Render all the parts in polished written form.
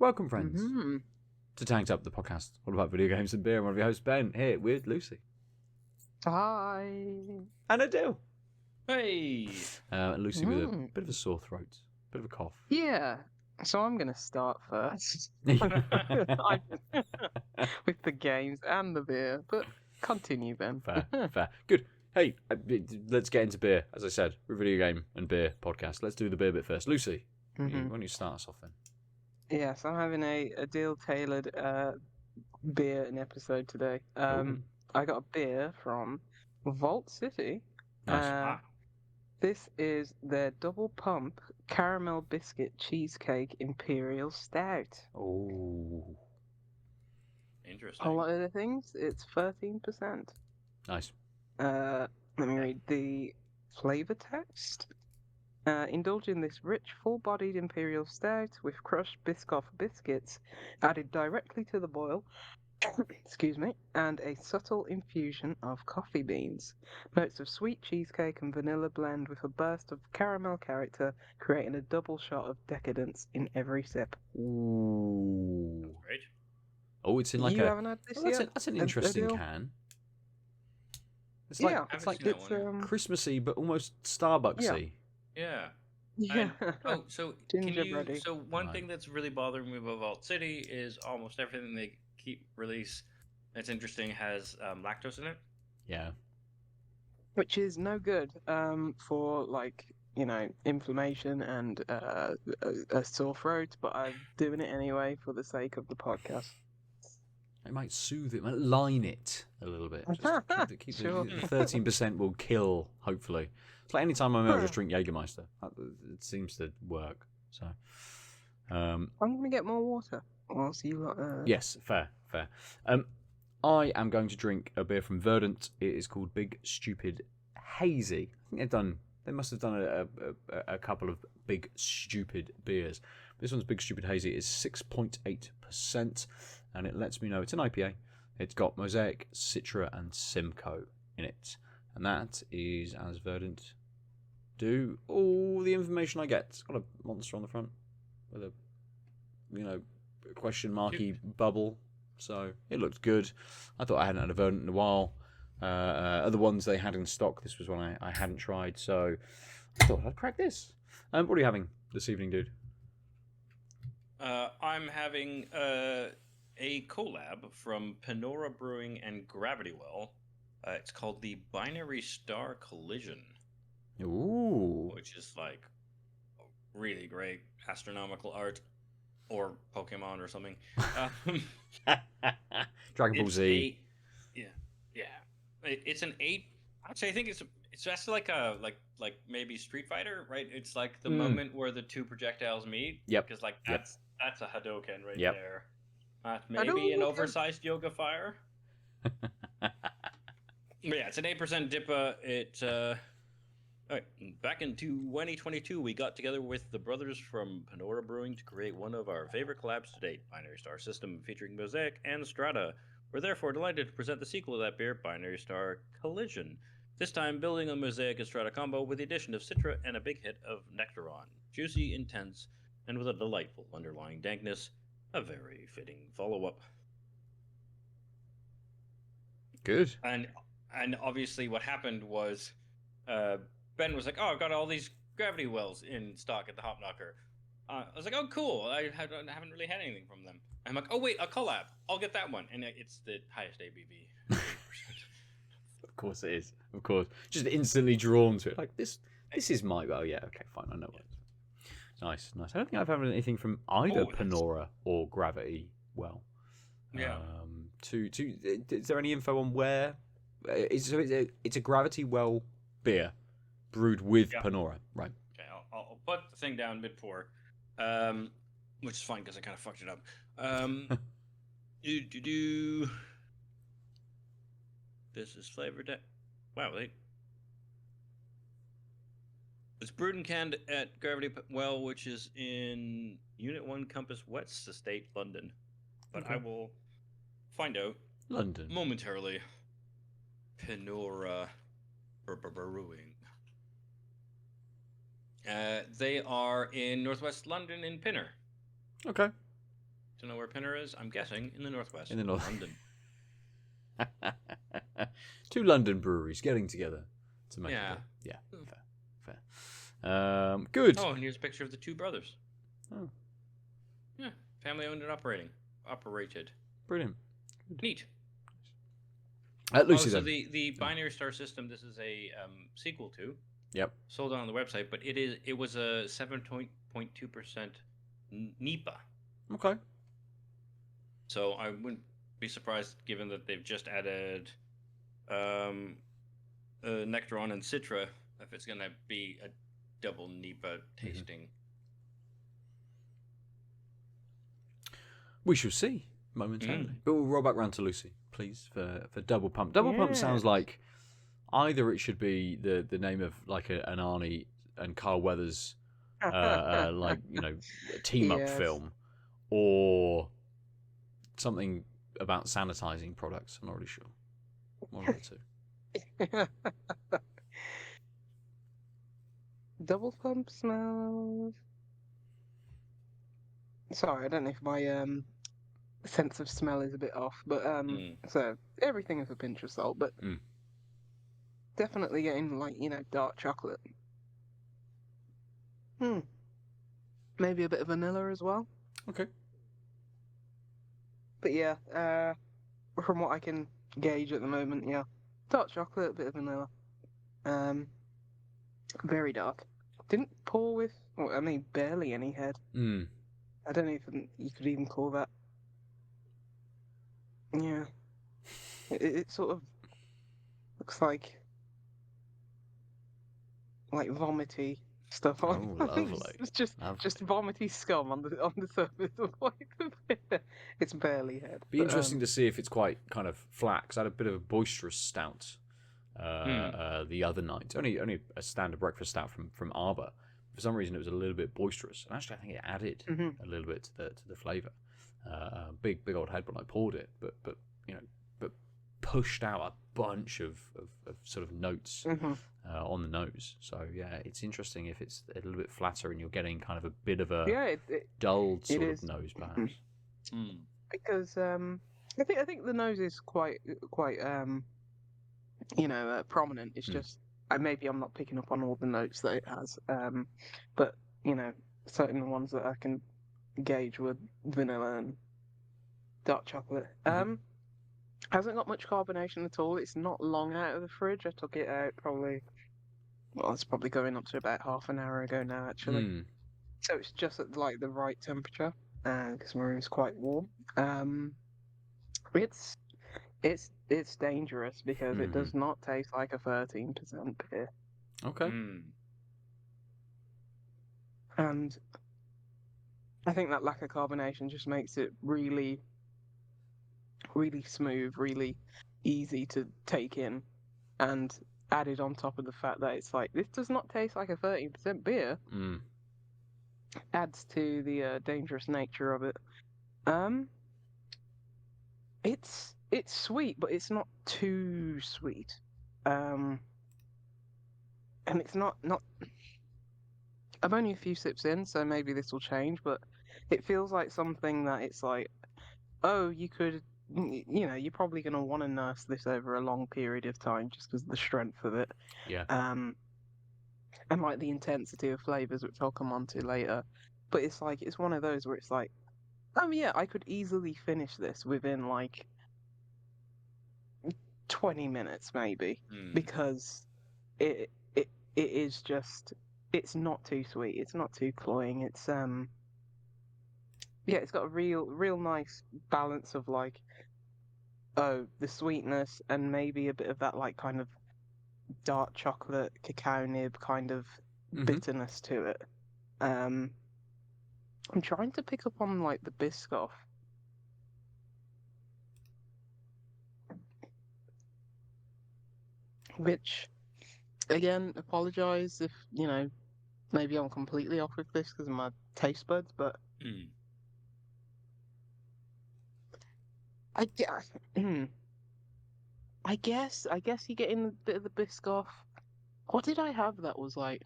Welcome, friends, Mm-hmm. to Tanked Up, the podcast all about video games and beer. I'm one of your hosts, Ben, here with Lucy. Hi. And Aadil. Hey! Lucy with a bit of a sore throat, bit of a cough. Yeah. So I'm gonna start first with the games and the beer, but continue, Ben. Fair. Good. Hey, let's get into beer. As I said, we're a video game and beer podcast. Let's do the beer bit first. Lucy, why don't you start us off then? Yes, I'm having a deal-tailored beer and episode today. I got a beer from Vault City. Nice. This is their double pump caramel biscuit cheesecake imperial stout. Oh. Interesting. A lot of the things, it's 13%. Nice. Let me read the flavor text. Indulge in this rich, full-bodied imperial stout with crushed Biscoff biscuits added directly to the boil, excuse me, and a subtle infusion of coffee beans. Notes of sweet cheesecake and vanilla blend with a burst of caramel character, creating a double shot of decadence in every sip. Ooh. Great. Oh, it's in like You haven't had this yet? That's an interesting Adil? can. It's Yeah, like it's like Haven't seen that one yet. Christmassy, but almost Starbucksy. Yeah. yeah. So can you? Gingerbready. So one Right. thing that's really bothering me about Vault City is almost everything they keep release that's interesting has lactose in it. Yeah. Which is no good for inflammation and a sore throat, but I'm doing it anyway for the sake of the podcast. It might soothe it, it might line it a little bit. Just keep Sure. the 13% will kill, hopefully. It's like any time I'm ill, I just drink Jägermeister. It seems to work. So, I'm gonna get more water whilst you lot. yes, fair. I am going to drink a beer from Verdant. It is called Big Stupid Hazy. I think they must have done a couple of Big Stupid beers. This one's Big Stupid Hazy. Is 6.8%, and it lets me know it's an IPA. It's got Mosaic, Citra, and Simcoe in it, and that is as Verdant do. All the information I get. It's got a monster on the front with a question marky bubble. So it looked good. I thought I hadn't had a Verdant in a while. Other ones they had in stock, this was one I hadn't tried, so I thought I'd crack this. What are you having this evening, dude? I'm having a collab from Pinnora Brewing and Gravity Well. It's called the Binary Star Collision, Ooh. which is like really great astronomical art. Or Pokemon or something. Dragon Ball Z. It's an 8. Actually, I think it's just like a like maybe Street Fighter, right? It's like the moment where the two projectiles meet. Yep. Because like that's a Hadouken right Yep. there. Maybe an oversized Yoga Fire. But yeah, it's an 8% Dippa. It all right, back in 2022, we got together with the brothers from Pinnora Brewing to create one of our favorite collabs to date, Binary Star System, featuring Mosaic and Strata. We're therefore delighted to present the sequel to that beer, Binary Star Collision. This time, building on Mosaic and Strata combo with the addition of Citra and a big hit of Nectaron. Juicy, intense, and with a delightful underlying dankness. A very fitting follow-up. Good. And obviously what happened was... Ben was like, "Oh, I've got all these Gravity Wells in stock at the Hop Knocker." I was like, "Oh, cool. I haven't really had anything from them." I'm like, "Oh, wait, a collab. I'll get that one." And it's the highest ABV. Of course it is. Of course. Just instantly drawn to it. Like, this is my... Oh, yeah, okay, fine. I know what it is. Nice. I don't think I've had anything from either Pinnora or Gravity Well. Yeah. Is there any info on where... It's a Gravity Well beer brewed with Pinnora, right? Okay, I'll put the thing down mid-pour, which is fine because I kind of fucked it up. This is flavored. Wow, it's brewed and canned at Gravity Well, which is in Unit 1 Compass West Estate, London. But I will find out London momentarily. Pinnora Brewing. They are in northwest London in Pinner. Okay. to know where Pinnora is? I'm guessing in the northwest. In the north. London. 2 London breweries getting together to make Yeah. it. Yeah, fair. Good. Oh, and here's a picture of the 2 brothers. Oh, Yeah, family owned and operated. brilliant. Neat. Lucy, so then. the binary star system. This is a sequel to. Yep. Sold on the website, but it was a 7.2% NEPA. Okay. So I wouldn't be surprised, given that they've just added Nectaron and Citra, if it's going to be a double NEPA tasting. We shall see momentarily. But we'll roll back round to Lucy, please, for Double Pump. Double Pump sounds like either it should be the name of like an Arnie and Carl Weathers like, you know, team up film, or something about sanitizing products. I'm not really sure. One of the 2. Double Pump smells. Sorry, I don't know if my sense of smell is a bit off, but so everything is a pinch of salt, but definitely getting, like, you know, dark chocolate. Maybe a bit of vanilla as well. Okay. But yeah, from what I can gauge at the moment, yeah, dark chocolate, a bit of vanilla. Very dark. Didn't pour with, well, I mean, barely any head. I don't know if you could even call that. Yeah. It sort of looks like vomity stuff on. Oh, lovely. It's just vomity scum on the surface of the beer. It's barely head. Be interesting to see if it's quite kind of flat, because I had a bit of a boisterous stout the other night. Only a standard breakfast stout from Arbor. For some reason, it was a little bit boisterous, and actually, I think it added a little bit to the flavour. Big old head when I poured it, but you know, but pushed out a bunch of sort of notes on the nose. So yeah, it's interesting if it's a little bit flatter and you're getting kind of a bit of a dulled sort of nose, perhaps. Because I think the nose is quite you know, prominent. It's just maybe I'm not picking up on all the notes that it has, but you know, certain ones that I can gauge with vanilla and dark chocolate. Hasn't got much carbonation at all. It's not long out of the fridge. I took it out it's probably going up to about half an hour ago now, actually. So it's just at like the right temperature, because my room's quite warm. It's dangerous because it does not taste like a 13% beer. Okay. And I think that lack of carbonation just makes it really, really smooth, really easy to take in, and added on top of the fact that it's like, this does not taste like a 13% beer, adds to the dangerous nature of it. It's sweet, but it's not too sweet. And it's not. I'm only a few sips in, so maybe this will change, but it feels like something that it's like, oh, you could, you know, you're probably going to want to nurse this over a long period of time just because of the strength of it. Yeah. And like the intensity of flavors, which I'll come on to later. But it's like, it's one of those where it's like, oh yeah, I could easily finish this within like 20 minutes maybe, because it is just, it's not too sweet, it's not too cloying, it's yeah, it's got a real nice balance of like, oh, the sweetness and maybe a bit of that like kind of dark chocolate cacao nib kind of bitterness to it. I'm trying to pick up on like the Biscoff. Which, again, apologise if, you know, maybe I'm completely off with this because of my taste buds, but I guess you're getting a bit of the Biscoff. What did I have that was like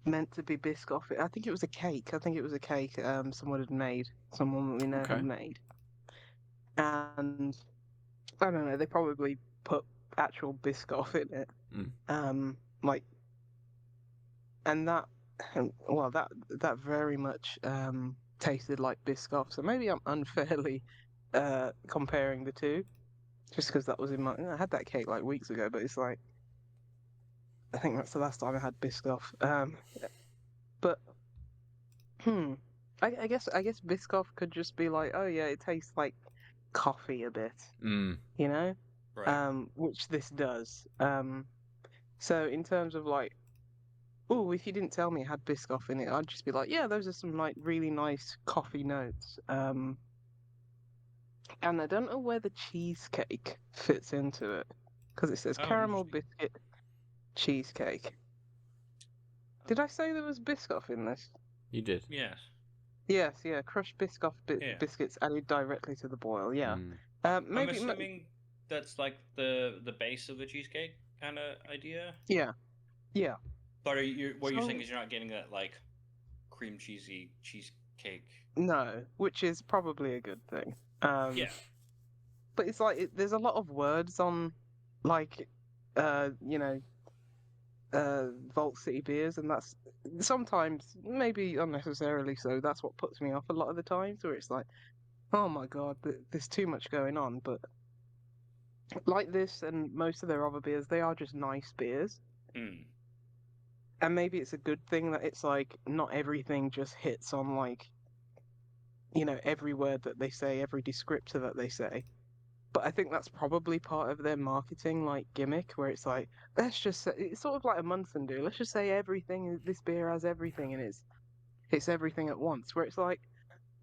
meant to be Biscoff. I think it was a cake. I think it was a cake someone had made. Someone we know Okay. had made. And I don't know, they probably put actual Biscoff in it. Like, and that, well, that very much tasted like Biscoff. So maybe I'm unfairly comparing the two, just because that was in my. I had that cake like weeks ago, but it's like, I think that's the last time I had Biscoff. But I guess Biscoff could just be like, oh yeah, it tastes like coffee a bit, you know, Right. which this does. So in terms of like, oh, if you didn't tell me it had Biscoff in it, I'd just be like, yeah, those are some like really nice coffee notes. And I don't know where the cheesecake fits into it because it says Oh, caramel interesting. biscuit cheesecake. Did I say there was Biscoff in this? You did. Yes. Yes, yeah, crushed Biscoff Yeah. biscuits added directly to the boil. Yeah, I'm maybe. assuming that's like the base of the cheesecake kind of idea. Yeah, yeah. But what you're So- saying is you're not getting that like cream cheesy cheesecake. No, which is probably a good thing. Yeah. But it's like there's a lot of words on, like, you know, Vault City beers, and that's sometimes maybe unnecessarily so. That's what puts me off a lot of the times, where it's like, oh my god, there's too much going on. But like this and most of their other beers, they are just nice beers. And maybe it's a good thing that it's like not everything just hits on like, you know, every word that they say, every descriptor that they say. But I think that's probably part of their marketing like gimmick, where it's like, let's just say, it's sort of like a Munson do. Let's just say everything. This beer has everything, and it's everything at once. Where it's like,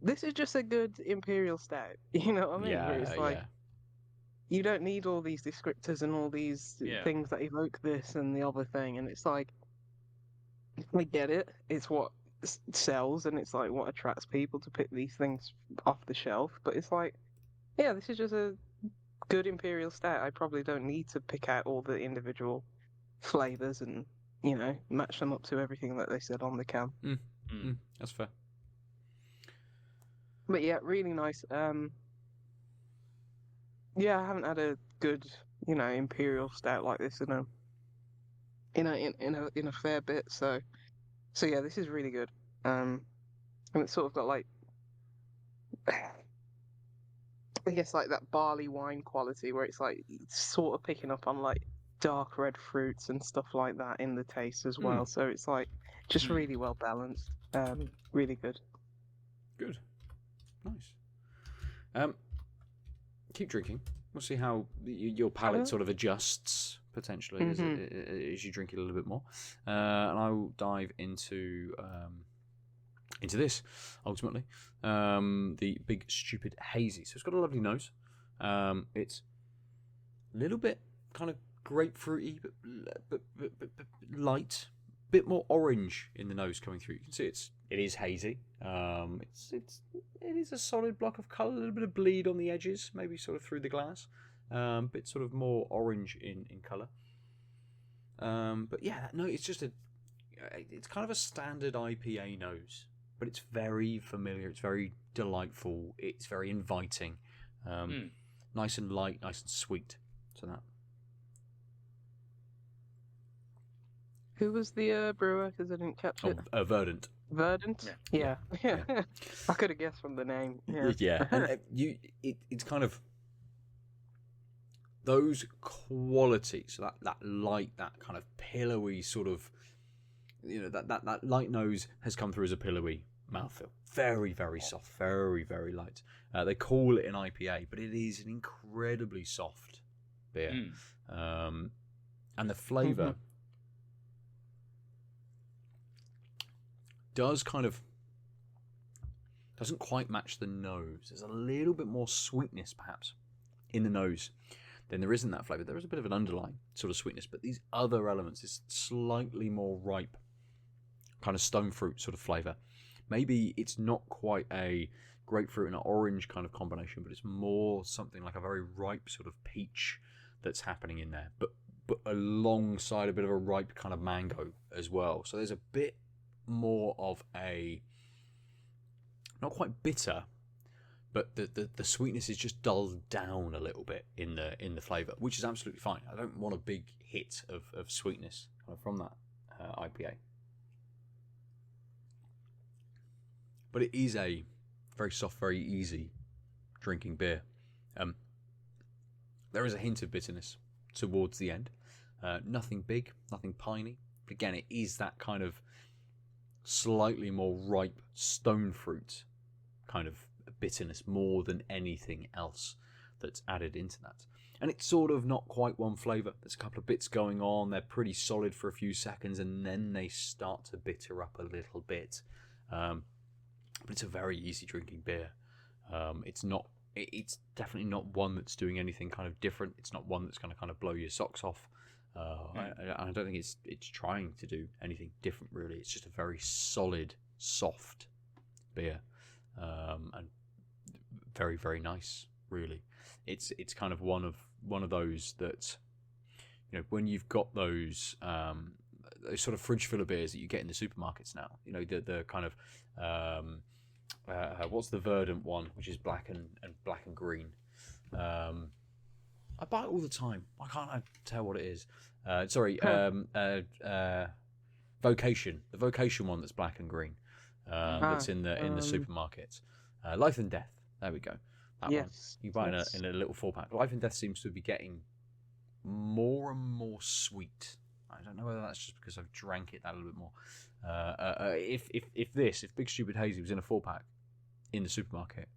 this is just a good imperial stout. You know what I mean? Where it's like, you don't need all these descriptors and all these things that evoke this and the other thing. And it's like, I get it. It's what sells, and it's like what attracts people to pick these things off the shelf. But it's like, yeah, this is just a good imperial stout. I probably don't need to pick out all the individual flavors and, you know, match them up to everything that they said on the can. That's fair. But yeah, really nice. Yeah, I haven't had a good, you know, imperial stout like this in a fair bit. So yeah, this is really good. And it's sort of got like, I guess like that barley wine quality where it's like sort of picking up on like dark red fruits and stuff like that in the taste as well. So it's like just really well balanced. Really good. Good. Nice. Keep drinking. We'll see how your palate sort of adjusts potentially as you drink it a little bit more. And I will dive into this ultimately. The Big Stupid Hazy. So it's got a lovely nose. It's a little bit kind of grapefruity, but light. Bit more orange in the nose coming through. You can see it is hazy. It is a solid block of colour, a little bit of bleed on the edges, maybe sort of through the glass. Bit sort of more orange in colour. But yeah, no, it's kind of a standard IPA nose, but it's very familiar. It's very delightful. It's very inviting. Nice and light, nice and sweet. So that. Who was the brewer? Because I didn't catch it. Verdant. Verdant? Yeah. I could have guessed from the name. Yeah. And it's kind of those qualities, that light, that kind of pillowy sort of, you know, that light nose has come through as a pillowy mouthfeel. Very, very soft. Very, very light. They call it an IPA, but it is an incredibly soft beer. And the flavour doesn't quite match the nose. There's a little bit more sweetness perhaps in the nose than there is in that flavour. There is a bit of an underlying sort of sweetness, but these other elements, this slightly more ripe kind of stone fruit sort of flavour. Maybe it's not quite a grapefruit and an orange kind of combination, but it's more something like a very ripe sort of peach that's happening in there, but alongside a bit of a ripe kind of mango as well. So there's a bit more of a, not quite bitter, but the sweetness is just dulled down a little bit in the flavour, which is absolutely fine. I don't want a big hit of sweetness from that IPA. But it is a very soft, very easy drinking beer. There is a hint of bitterness towards the end. Nothing big, nothing piney. But again, it is that kind of slightly more ripe stone fruit kind of bitterness more than anything else that's added into that. And it's sort of not quite one flavour. There's a couple of bits going on. They're pretty solid for a few seconds, and then they start to bitter up a little bit. But it's a very easy drinking beer. It's definitely not one that's doing anything kind of different. It's not one that's going to kind of blow your socks off. I don't think it's trying to do anything different, really. It's just a very solid, soft beer, and very, very nice. Really, it's kind of one of those that, you know, when you've got those sort of fridge filler beers that you get in the supermarkets now. You know, the kind of what's the Verdant one, which is black and green. I buy it all the time. Why can't I tell what it is? Vocation. The Vocation one that's black and green. That's in the supermarket. Life and Death. There we go. That one. You buy in a little 4-pack. Life and Death seems to be getting more and more sweet. I don't know whether that's just because I've drank it that a little bit more. If Big Stupid Hazy was in a 4-pack in the supermarket,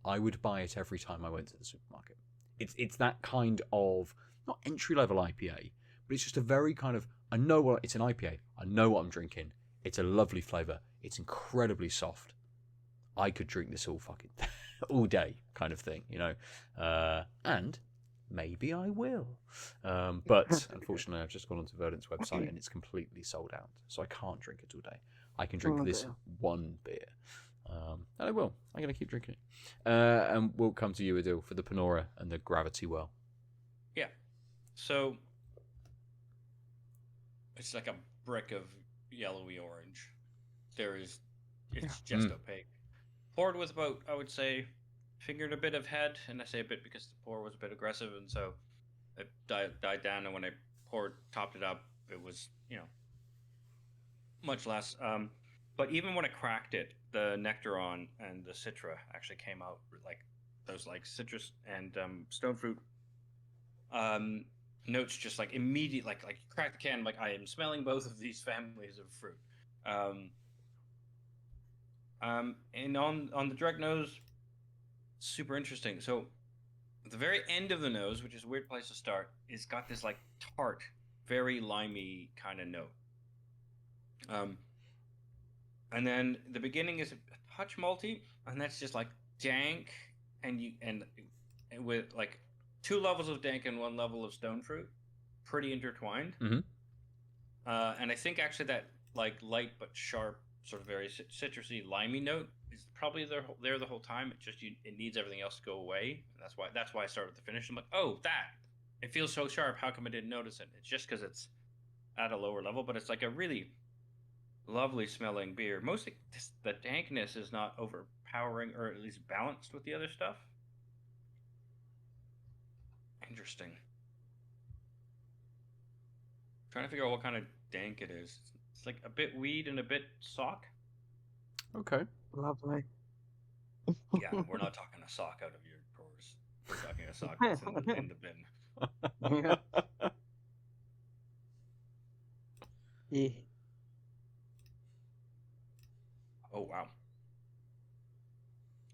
I would buy it every time I went to the supermarket. It's that kind of, not entry-level IPA, but it's just a very kind of, I know what it's an IPA. I know what I'm drinking. It's a lovely flavour. It's incredibly soft. I could drink this all day kind of thing, you know. And maybe I will. But unfortunately, I've just gone onto Verdant's website and it's completely sold out. So I can't drink it all day. I can drink this one beer. And I will. I'm going to keep drinking it. And we'll come to you, Aadil, for the Pinnora and the Gravity Well. Yeah. So it's like a brick of yellowy orange. It's just opaque. Poured with about, I would say, fingered a bit of head, and I say a bit because the pour was a bit aggressive, and so it died down. And when I topped it up, it was, you know, much less. But even when I cracked it, the nectaron and the citra actually came out, like those like citrus and stone fruit notes, just like immediate, like you crack the can, like I am smelling both of these families of fruit. And on the direct nose, super interesting. So at the very end of the nose, which is a weird place to start, is got this like tart, very limey kind of note. And then the beginning is a touch malty, and that's just like dank, and with like 2 levels of dank and 1 level of stone fruit, pretty intertwined. Mm-hmm. And I think actually that like light but sharp, sort of very citrusy, limey note is probably there the whole time. It just it needs everything else to go away. And that's why I started with the finish. I'm like, oh, it feels so sharp. How come I didn't notice it? It's just because it's at a lower level, but it's like a really lovely smelling beer. Mostly the dankness is not overpowering, or at least balanced with the other stuff. Interesting. Trying to figure out what kind of dank it is. It's like a bit weed and a bit sock. Okay. Lovely. Yeah, we're not talking a sock out of your drawers. We're talking a sock that's in the bin. Yeah. Oh, wow.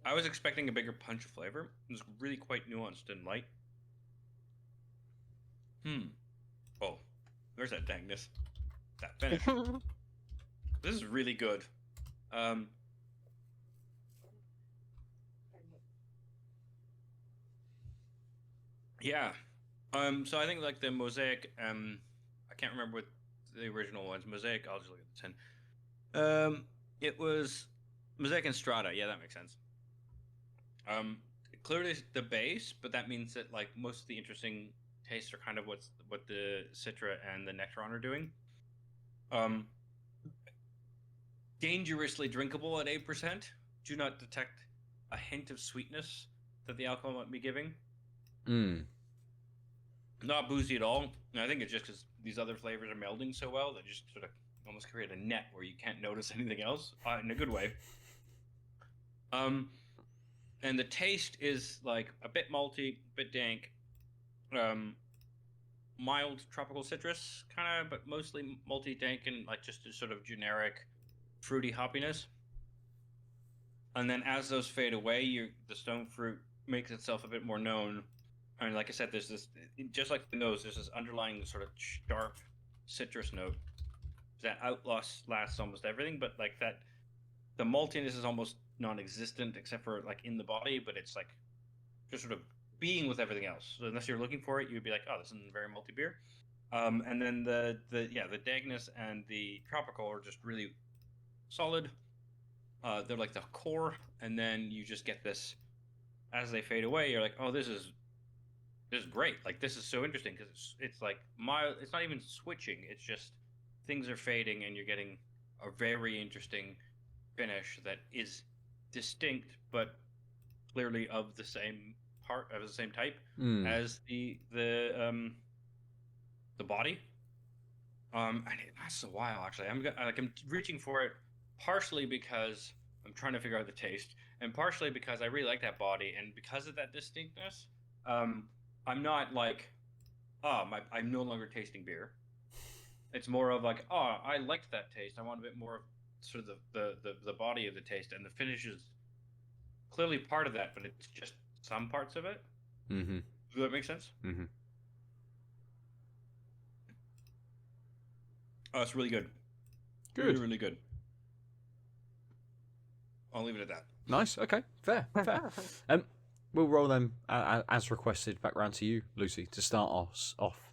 I was expecting a bigger punch of flavor. It was really quite nuanced and light. Oh, there's that dankness. That finish. This is really good. Yeah. So I think like the Mosaic, I can't remember what the original ones. Mosaic, I'll just look at the 10. It was Mosaic and Strata. Yeah, that makes sense. Clearly the base, but that means that like most of the interesting tastes are kind of what the Citra and the Nectaron are doing. dangerously drinkable at 8%. Do not detect a hint of sweetness that the alcohol might be giving. Not boozy at all. And I think it's just because these other flavors are melding so well that just sort of almost create a net where you can't notice anything else in a good way. And the taste is like a bit malty, a bit dank, mild tropical citrus kind of, but mostly malty, dank, and like just a sort of generic fruity hoppiness. And then as those fade away, the stone fruit makes itself a bit more known. And like I said, there's this, just like the nose, there's this underlying sort of sharp citrus note that outlasts almost everything, but like that, the maltiness is almost non-existent except for like in the body, but it's like just sort of being with everything else. So unless you're looking for it, you'd be like, oh, this is a very malty beer. And then the dankness and the tropical are just really solid. They're like the core, and then you just get this as they fade away. You're like, oh, this is great. Like this is so interesting because it's like mild. It's not even switching. It's just things are fading, and you're getting a very interesting finish that is distinct but clearly of the same type as the body. And it lasts a while actually. I'm reaching for it partially because I'm trying to figure out the taste, and partially because I really like that body, and because of that distinctness, I'm not like, I'm no longer tasting beer. It's more of like, oh, I liked that taste. I want a bit more of sort of the body of the taste, and the finish is clearly part of that, but it's just some parts of it. Mm-hmm. Does that make sense? Mm-hmm. Oh, it's really good. Good. Really, really good. I'll leave it at that. Nice. Okay. Fair. We'll roll them as requested back round to you, Lucy, to start us off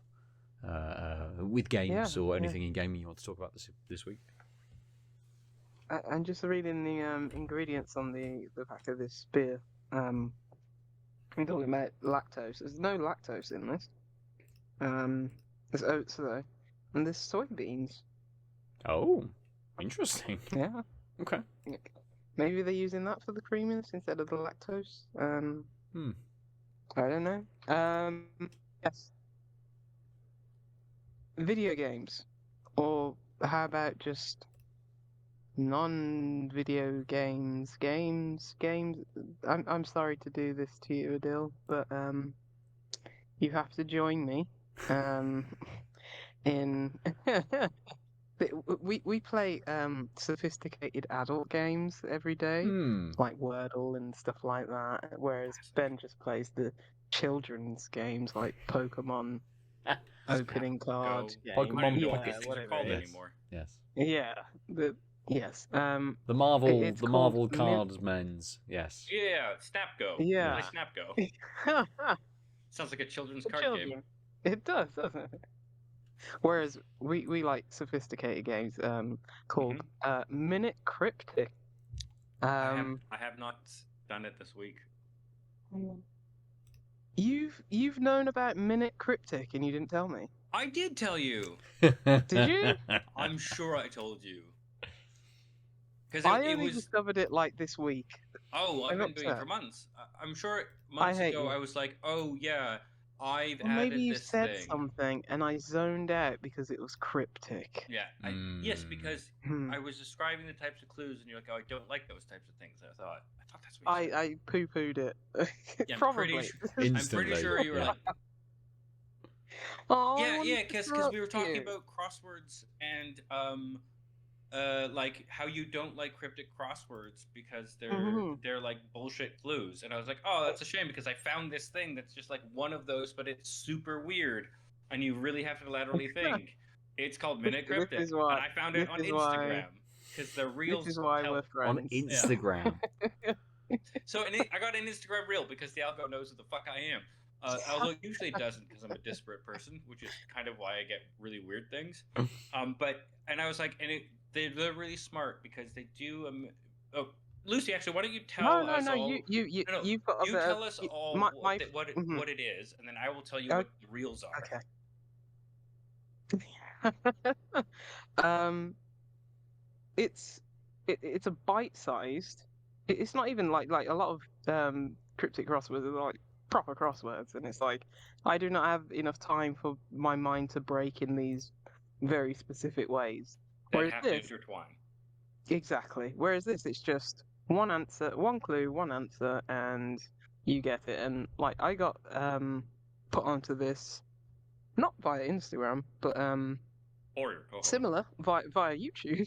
with games or anything in gaming you want to talk about this week. I'm just reading the ingredients on the back of this beer. I'm talking about lactose. There's no lactose in this. There's oats though, and there's soybeans. Oh, interesting. Yeah. Okay. Maybe they're using that for the creaminess instead of the lactose. I don't know. Yes. Video games, or how about just non-video games? Games. I'm sorry to do this to you, Adil, but you have to join me. In we play sophisticated adult games every day, like Wordle and stuff like that, whereas Ben just plays the children's games like Pokemon opening card game. Pokemon I don't know what Pocket. these things are called anymore. Yes. Yeah. Yes. The Marvel it's Marvel called cards men's. Yes. Yeah, Snapgo. Yeah. Play Snapgo. Sounds like a children's card game. It does, doesn't it? Whereas we like sophisticated games called Minute Cryptic. I have not done it this week. You've known about Minute Cryptic and you didn't tell me. I did tell you. Did you? I'm sure I told you. Because I only discovered it like this week. Oh, I've been doing it for months. I'm sure months ago I was like, oh yeah, I've added maybe you this said thing. something and I zoned out because it was cryptic. Yeah, yes, because I was describing the types of clues and you're like, oh, I don't like those types of things. And I thought that's what you said. I poo-pooed it. Yeah, Probably. I'm pretty sure you were like, oh, yeah, because we were talking about crosswords and like how you don't like cryptic crosswords because they're like bullshit clues, and I was like, oh, that's a shame because I found this thing that's just like one of those, but it's super weird, and you really have to laterally think. It's called Minute Cryptic, and I found it on Instagram because the reels. This is why we're friends. On Instagram. Yeah. So I got an Instagram reel because the algo knows who the fuck I am. Although it usually doesn't because I'm a disparate person, which is kind of why I get really weird things. And I was like, they're really smart because they do. Lucy, actually, why don't you tell us all? You've got you tell us all what it is, and then I will tell you what the reels are. Okay. it's a bite-sized. It's not even like a lot of cryptic crosswords are like proper crosswords, and it's like I do not have enough time for my mind to break in these very specific ways. That Whereas have to this, intertwine. exactly. Whereas this, it's just one answer, one clue, one answer, and you get it. And like I got put onto this not via Instagram, but Or your co-host. similar via YouTube,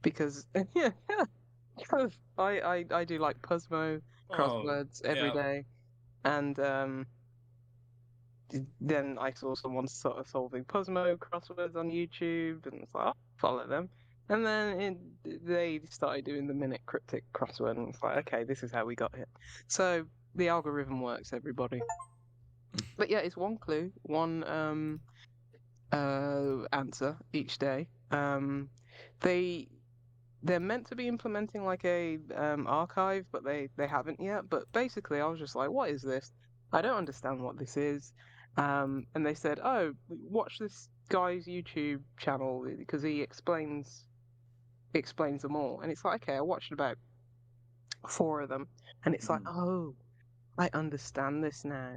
because yeah, because I do like Puzzmo crosswords every day, and then I saw someone sort of solving Puzzmo crosswords on YouTube, and it's like, oh, follow them. And then they started doing the Minute Cryptic crossword, and it's like, okay, this is how we got here. So the algorithm works, everybody. But yeah, it's one clue, one answer each day. They're meant to be implementing like a archive, but they haven't yet. But basically, I was just like, what is this? I don't understand what this is. And they said, oh, watch this guy's YouTube channel because he explains them all. And it's like, okay, I watched about 4 of them, and it's like, oh, I understand this now.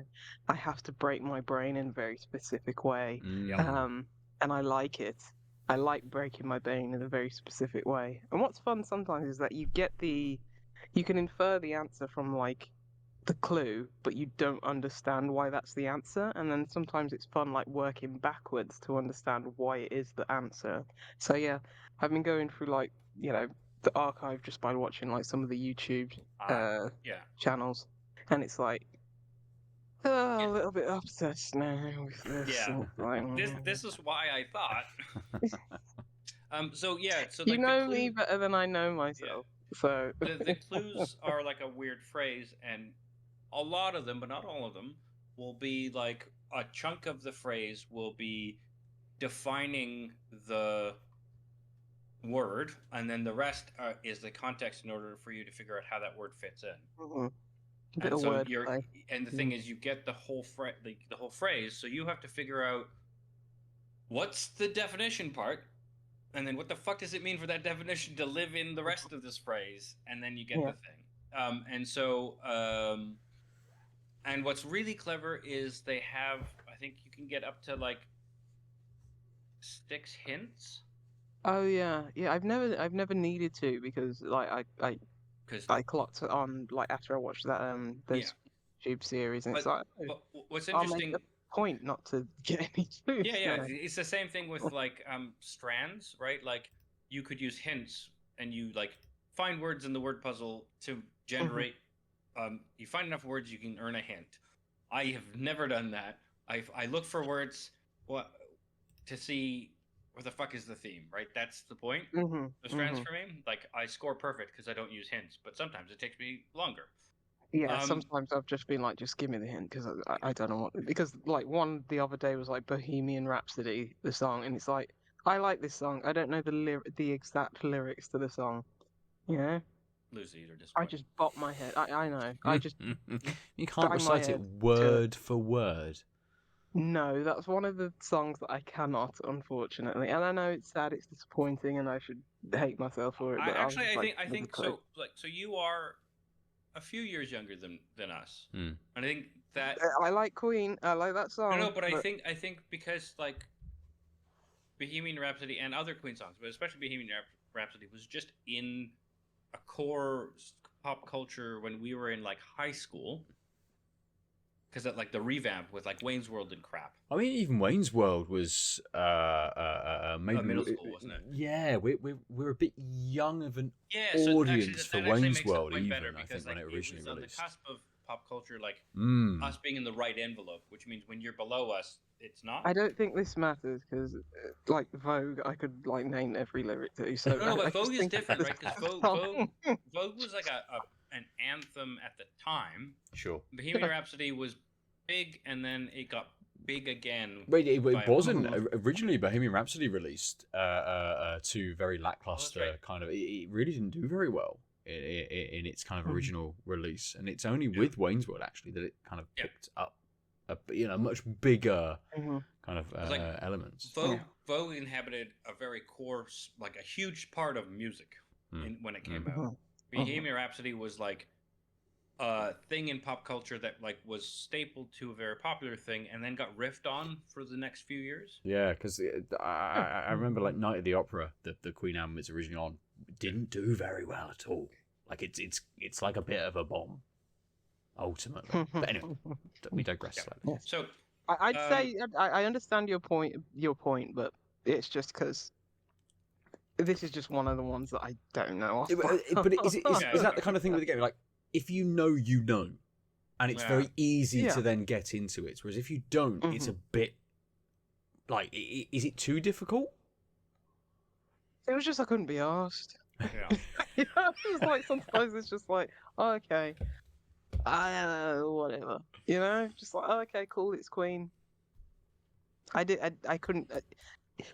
I have to break my brain in a very specific way. And I like it. I like breaking my brain in a very specific way. And what's fun sometimes is that you can infer the answer from like the clue, but you don't understand why that's the answer. And then sometimes it's fun like working backwards to understand why it is the answer. So yeah, I've been going through like, the archive just by watching like some of the YouTube channels. And it's like, a little bit obsessed now with this. Yeah. Like, this is why I thought. So like you know me better than I know myself. Yeah. So the clues are like a weird phrase, and a lot of them, but not all of them, will be like a chunk of the phrase will be defining the word, and then the rest is the context in order for you to figure out how that word fits in. Mm-hmm. And so and the thing is, you get the whole phrase, so you have to figure out what's the definition part, and then what the fuck does it mean for that definition to live in the rest of this phrase, and then you get the thing. And so, and what's really clever is they have, I think you can get up to like 6 hints. Oh yeah. I've never needed to, because like I clocked on like after I watched that those YouTube series, and it's like, but what's interesting, I'll make a point not to get any clues. Yeah, it's the same thing with like strands, right? Like you could use hints, and you like find words in the word puzzle to generate. You find enough words, you can earn a hint. I have never done that. I look for words to see where the fuck is the theme, right? That's the point. The strands for me, like I score perfect because I don't use hints, but sometimes it takes me longer. Yeah, sometimes I've just been like, just give me the hint, because I don't know what, because like one the other day was like Bohemian Rhapsody, the song, and it's like, I like this song, I don't know the exact lyrics to the song, you know? Lucy, or just I just bop my head. I know. I just you can't recite it word for word. No, that's one of the songs that I cannot, unfortunately. And I know it's sad, it's disappointing, and I should hate myself for it. But I think so. Like, so you are a few years younger than us, and I think that I like Queen. I like that song. No, but I think because like Bohemian Rhapsody and other Queen songs, but especially Bohemian Rhapsody, was just in a core pop culture when we were in like high school. Because like the revamp with like Wayne's World and crap. I mean, even Wayne's World was maybe middle school, wasn't it? Yeah, we're a bit young of an audience for Wayne's World, even better, I think, when it originally was released. On the cusp of pop culture, like us being in the right envelope, which means when you're below us, it's not. I don't think this matters, because like Vogue, I could like name every lyric to. So no, but Vogue is different, right? Because Vogue was like an anthem at the time. Sure. Bohemian Rhapsody was big, and then it got big again. Wait, it wasn't originally Bohemian Rhapsody released to very lackluster kind of. It really didn't do very well in its kind of original release, and it's only with Wayne's World actually that it kind of picked up much bigger Mhm. kind of It's like elements. Vogue inhabited a very core, like a huge part of music when it came out. Mhm. Bohemian Rhapsody was like a thing in pop culture that like was stapled to a very popular thing, and then got riffed on for the next few years. Yeah, because I remember like Night at the Opera, the Queen album it's originally on, didn't do very well at all. Like it's like a bit of a bomb, ultimately. But anyway, we digress slightly. So I'd say I understand your point, but it's just because this is just one of the ones that I don't know. But is that the kind of thing with the game? Like, if you know, and it's very easy to then get into it. Whereas if you don't, it's a bit like, is it too difficult? It was just I couldn't be asked. yeah, It was like sometimes it's just like, oh, okay, whatever, just like, oh, okay, cool, it's Queen. I couldn't.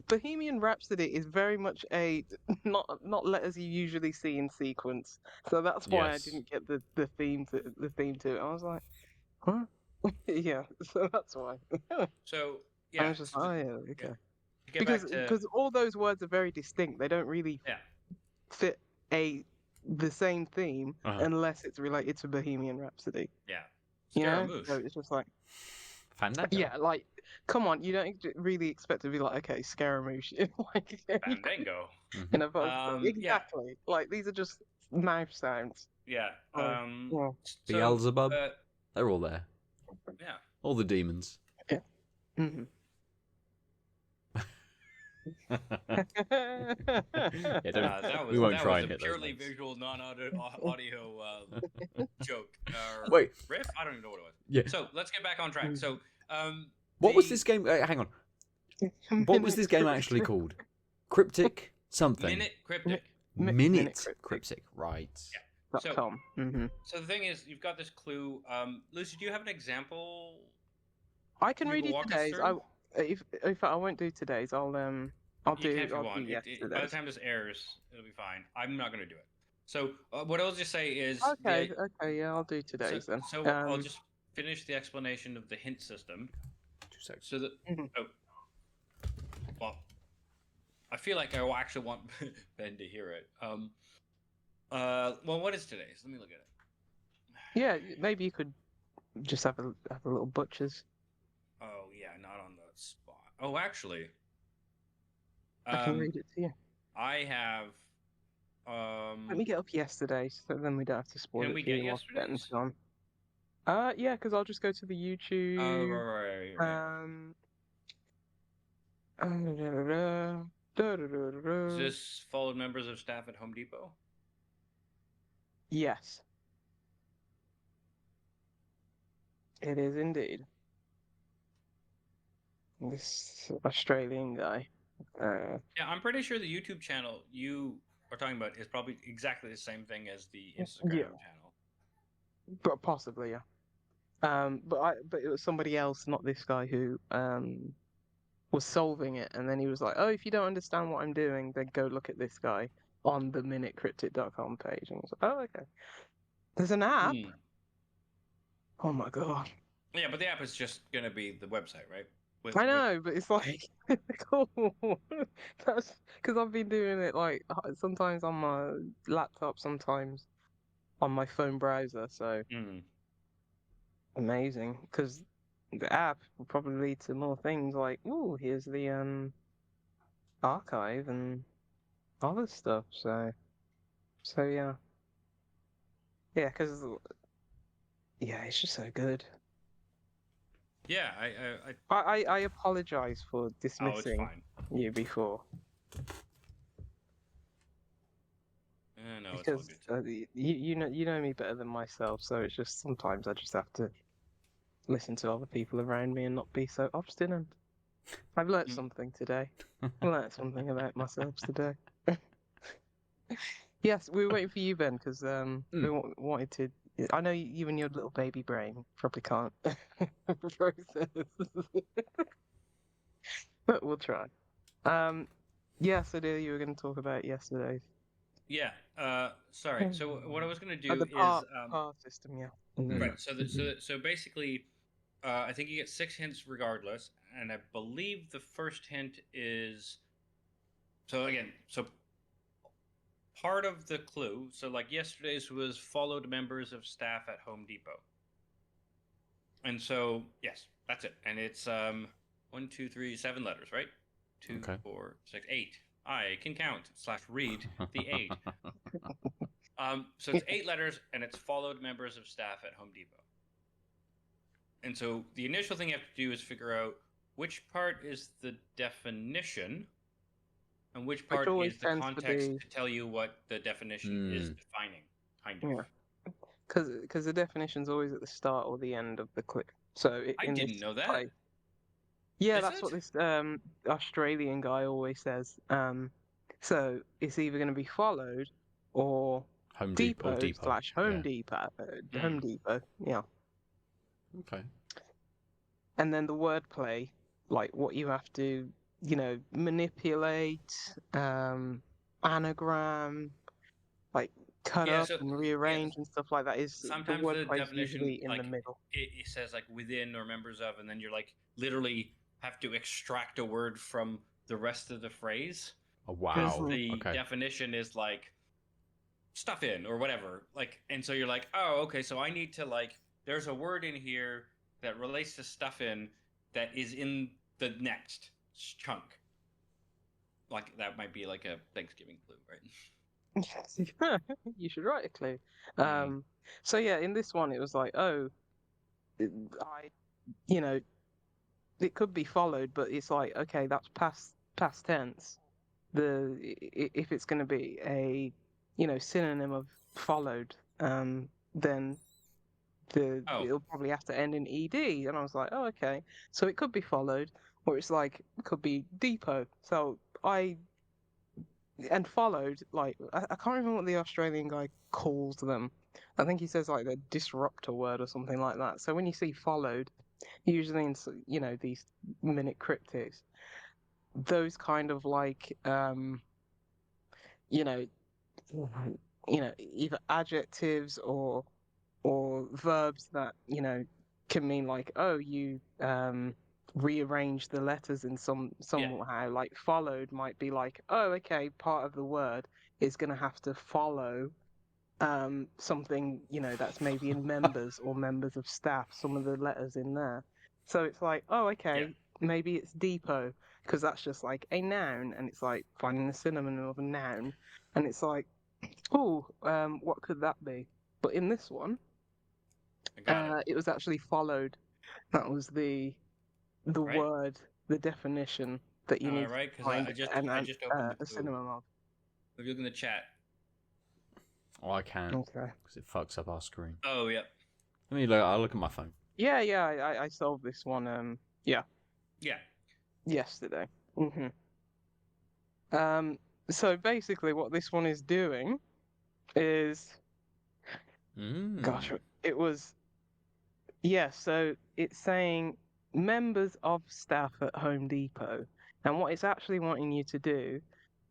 Bohemian Rhapsody is very much a not letters you usually see in sequence, so that's why I didn't get the theme to it. I was like, huh? Yeah, so that's why. so I was just, oh yeah, okay. To get back to Because all those words are very distinct. They don't really fit the same theme unless it's related to Bohemian Rhapsody. yeah, Scaramouche. So it's just like, Fandango. yeah, like, come on, you don't really expect to be like, okay, Scaramouche, like Fandango. in a voice. Exactly. Like, these are just mouth sounds. Yeah. Yeah. Beelzebub. They're all there. Yeah. All the demons. Yeah. Mm-hmm. We won't try and hit hit purely those visual, non-audio joke. Wait. Riff? I don't even know what it was. Yeah. So let's get back on track. So, what was this game? Hang on. What was this game actually called? Cryptic something. Minute Cryptic. Minute Cryptic. Right. Yeah. So the thing is, you've got this clue. Lucy, do you have an example? I can read you today's. If I won't do today's, I'll do yesterday's. By the time this airs, it'll be fine. I'm not going to do it. So what I'll just say is... Okay, yeah, I'll do today's then. So I'll just finish the explanation of the hint system. 2 seconds. So that... Well, I feel like I actually want Ben to hear it. Well, what is today's? Let me look at it. Yeah, maybe you could just have a little butcher's. Oh, yeah, not on the spot. Oh, actually... I can read it to you. I have... Let me get up yesterday's, so then we don't have to spoil it. Can we get yesterday's? Yeah, because I'll just go to the YouTube. Oh, right. Is this followed members of staff at Home Depot? Yes. It is indeed. This Australian guy. Yeah, I'm pretty sure the YouTube channel you are talking about is probably exactly the same thing as the Instagram channel. But possibly, yeah. But it was somebody else, not this guy, who was solving it, and then he was like, "Oh, if you don't understand what I'm doing, then go look at this guy on the minutecryptic.com page." And I was like, "Oh, okay. There's an app." Oh my god. Yeah, but the app is just gonna be the website, right? I know, but it's like cool. That's because I've been doing it like sometimes on my laptop, sometimes on my phone browser. So amazing, because the app will probably lead to more things like, "Ooh, here's the archive and other stuff." So yeah, because it's just so good. Yeah, I apologize for dismissing you before. No, because it's all good. you know me better than myself, so it's just sometimes I just have to listen to other people around me and not be so obstinate. I've learnt something today. I learnt something about myself today. Yes, we were waiting for you, Ben, because we wanted to. I know you and your little baby brain probably can't process, but we'll try. So you were going to talk about yesterday's. Yeah. Sorry. So what I was going to do the is PAR system. Yeah. Right. So basically, I think you get 6 hints regardless, and I believe the first hint is. So again, part of the clue. So like yesterday's was followed members of staff at Home Depot, and so yes, that's it, and it's 1, 2, 3, 7 letters, right? 2, Okay. 4, 6, 8. I can count / read the 8. So it's 8 letters, and it's followed members of staff at Home Depot. And so the initial thing you have to do is figure out which part is the definition and which part always is the tends to context be- to tell you what the definition is defining, kind of. Yeah. Because the definition's always at the start or the end of the clip. So I in didn't this know that. play- yeah, Is that's it? what this Australian guy always says. So it's either going to be followed or Home Depot Depot. / Home Yeah. Depot. Home Depot. Yeah. Okay. And then the wordplay, like what you have to, manipulate, anagram, like cut Yeah, up so- and rearrange and stuff like that. Is Sometimes the the wordplay definition, usually in like, the middle? it says like within or members of, and then you're like literally have to extract a word from the rest of the phrase. Oh Because wow. the Okay. definition is like stuff in or whatever. Like, and so you're like, oh, okay, so I need to like, there's a word in here that relates to stuff in that is in the next chunk. Like that might be like a Thanksgiving clue, right? You should write a clue. Mhm. So yeah, in this one it was like, oh, I, you know, it could be followed, but it's like, okay, that's past tense. If it's going to be a, synonym of followed, then Oh. it'll probably have to end in ed. And I was like, oh, okay, so it could be followed, or it's like it could be depot. So and followed, like I can't remember what the Australian guy calls them. I think he says like the disruptor word or something like that. So when you see followed, usually in these minute cryptics, those kind of like you know either adjectives or verbs that can mean like, oh, you rearrange the letters in somehow. Like followed might be like, oh, okay, part of the word is going to have to follow something that's maybe in members or members of staff, some of the letters in there. So it's like, oh, okay, maybe it's depot, because that's just like a noun, and it's like finding the synonym of a noun, and it's like, oh, what could that be? But in this one, I got it. it was actually followed. That was the Right? word, the definition that you Am I need right? to Because find I just opened the a clue. synonym of. If you look in the chat. Oh, I can't Okay. because it fucks up our screen. Oh, yeah. Mm-hmm. Let me look. I'll look at my phone. Yeah, I solved this one. Yeah. Yesterday. So basically, what this one is doing is, gosh, it was, so it's saying members of staff at Home Depot, and what it's actually wanting you to do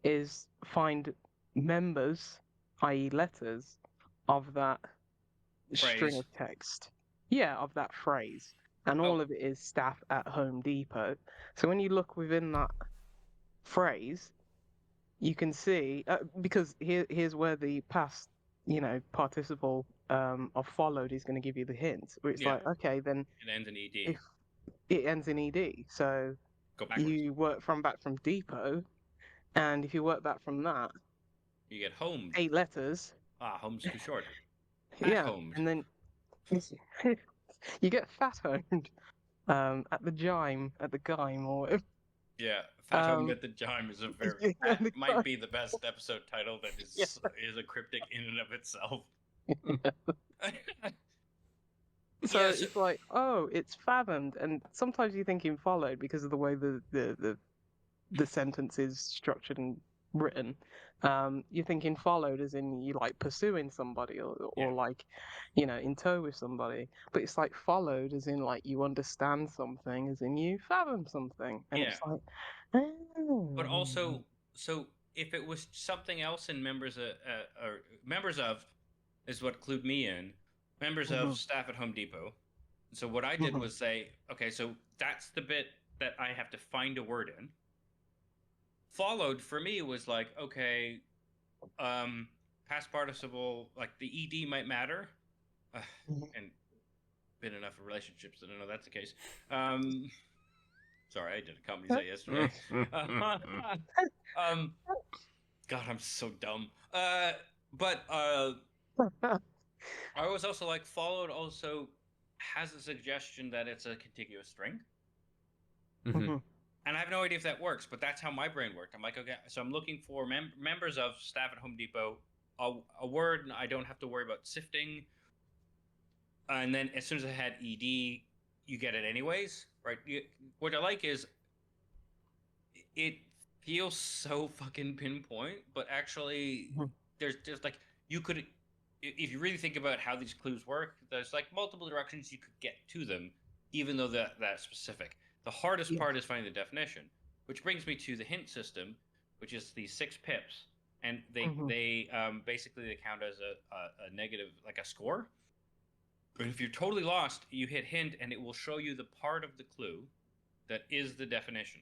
is find members, i.e., letters, of that string Phrase. of text. Yeah, of that phrase. And all of it is staff at Home Depot. So when you look within that phrase, you can see, because here's where the past, participle of followed is going to give you the hint, where it's like, okay, then It ends in ed. if it ends in ed, so Go backwards. you work back from depot, and if you work back from that, You get homed. 8 letters. Home's too short. Homed. And then you get fat homed at the gime, or whatever. Yeah, Fat Homed at the Gime is that might be the best episode title that is a cryptic in and of itself. So it's like, oh, it's fathomed, and sometimes you're thinking followed because of the way the sentence is structured and written. You're thinking followed as in you like pursuing somebody or like, in tow with somebody. But it's like followed as in like you understand something, as in you fathom something. And it's like, oh. But also, so if it was something else in members of is what clued me in. Members of staff at Home Depot. So what I did was say, okay, so that's the bit that I have to find a word in. Followed for me was like, okay, past participle, like the ed might matter, and been enough of relationships that I know that's the case. Sorry, I did a comedy set yesterday. God, I'm so dumb. But I was also like, followed also has a suggestion that it's a contiguous string. Mm-hmm. And I have no idea if that works, but that's how my brain worked. I'm like, okay, so I'm looking for members of staff at Home Depot, a word I don't have to worry about sifting. And then as soon as I had ED, you get it anyways, right? What I like is it feels so fucking pinpoint, but actually there's like, you could, if you really think about how these clues work, there's like multiple directions you could get to them, even though that's specific. The hardest part is finding the definition, which brings me to the hint system, which is the 6 pips, and they basically they count as a negative, like a score. But if you're totally lost, you hit hint, and it will show you the part of the clue that is the definition.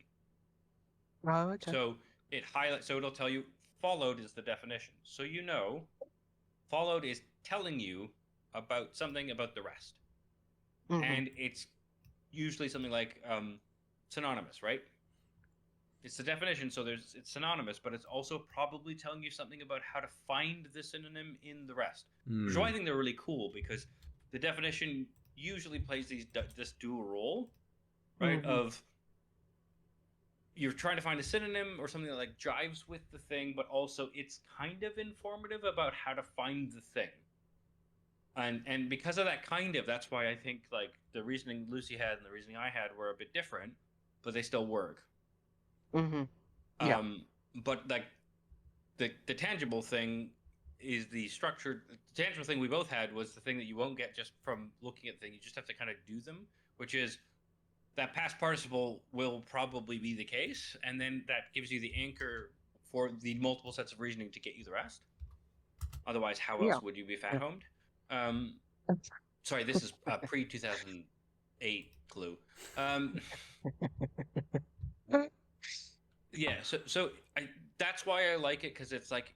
Oh, okay. So it highlights. So it'll tell you followed is the definition. So you know, followed is telling you about something about the rest, and it's usually something like synonymous, right? It's the definition, so it's synonymous, but it's also probably telling you something about how to find the synonym in the rest. Which is why I think they're really cool, because the definition usually plays this dual role, right? Of you're trying to find a synonym or something that like jives with the thing, but also it's kind of informative about how to find the thing. And because of that that's why I think like the reasoning Lucy had and the reasoning I had were a bit different, but they still work. Yeah. But like the tangible thing is the structured. The tangible thing we both had was the thing that you won't get just from looking at the thing. You just have to kind of do them, which is that past participle will probably be the case, and then that gives you the anchor for the multiple sets of reasoning to get you the rest. Otherwise, how else would you be fat-homed? Sorry, this is pre-2008 clue. Yeah, so that's why I like it, because it's like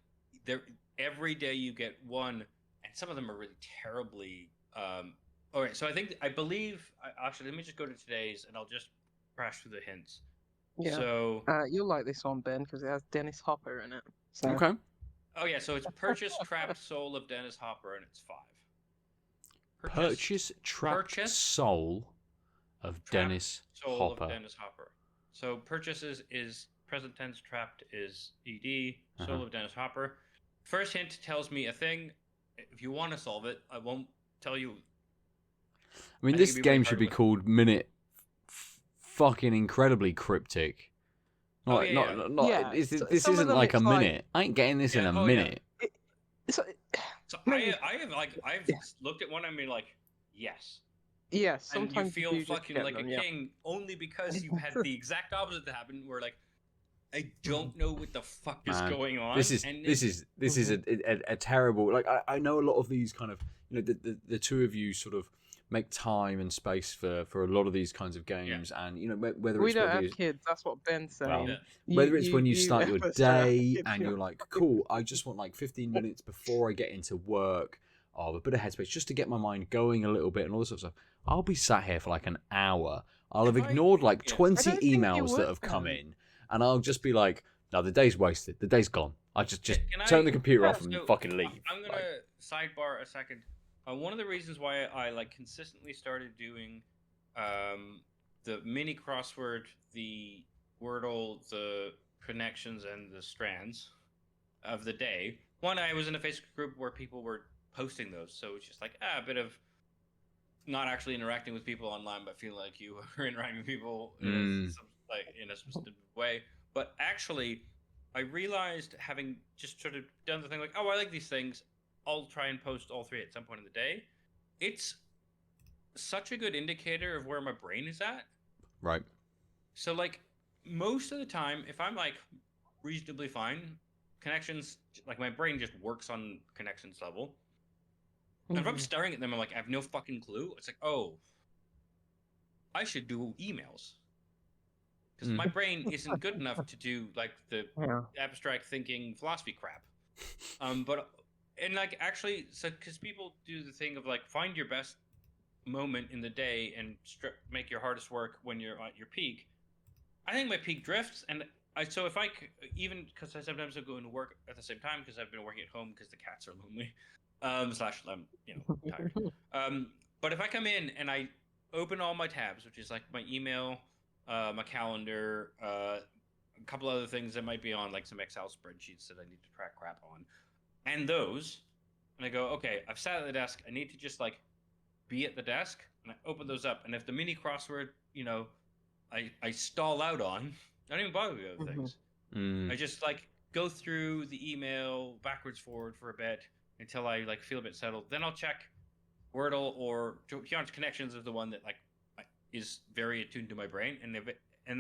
every day you get one, and some of them are really terribly. All right, so I believe. Actually, let me just go to today's, and I'll just crash through the hints. Yeah. So you'll like this one, Ben, because it has Dennis Hopper in it. So. Okay. Oh yeah, so it's Purchase Trapped Soul of Dennis Hopper, and it's 5. Purchase Trapped Soul of Dennis Hopper. So purchases is present tense, trapped is ed, Soul of Dennis Hopper. First hint tells me a thing. If you want to solve it, I won't tell you. I mean, this game should be called Minute fucking Incredibly Cryptic. This isn't like a minute. I ain't getting this in a minute. So I've looked at one. I mean, like, yes. Yes, sometimes and you feel fucking like a king only because you had the exact opposite to happen. Where like, I don't know what the fuck is going on. This is a terrible. Like I know a lot of these kind of, you know, the two of you sort of make time and space for a lot of these kinds of games, and you know whether we don't have kids. That's what Ben's saying. Well, whether it's when you start your day and you're like, cool, I just want like 15 minutes before I get into work, a bit of headspace just to get my mind going a little bit and all this sort of stuff. I'll be sat here for like an hour. I'll have ignored like 20 emails that have come in, and I'll just be like, no, the day's wasted. The day's gone. I just turn the computer off and fucking leave. I'm gonna sidebar a second. One of the reasons why I like consistently started doing the mini crossword, the Wordle, the connections, and the strands of the day. One, I was in a Facebook group where people were posting those, so it's just like a bit of not actually interacting with people online, but feeling like you are interacting with people in a specific way. But actually, I realized, having just sort of done the thing like, oh, I like these things, I'll try and post all 3 at some point in the day. It's such a good indicator of where my brain is at. Right. So, like, most of the time, if I'm, like, reasonably fine, connections, like, my brain just works on connections level. And if I'm staring at them, I'm like, I have no fucking clue. It's like, oh, I should do emails. Because my brain isn't good enough to do like the abstract thinking philosophy crap. And like actually, so because people do the thing of like find your best moment in the day and make your hardest work when you're at your peak. I think my peak drifts, and so if even because I sometimes I go into work at the same time because I've been working at home because the cats are lonely, slash I'm tired. But if I come in and I open all my tabs, which is like my email, my calendar, a couple other things that might be on like some Excel spreadsheets that I need to track crap on, and I go, okay, I've sat at the desk. I need to just like be at the desk, and I open those up, and if the mini crossword, I stall out on, I don't even bother with the other things. I just like go through the email backwards forward for a bit until I like feel a bit settled. Then I'll check Wordle or Beyond Connections is the one that like is very attuned to my brain, and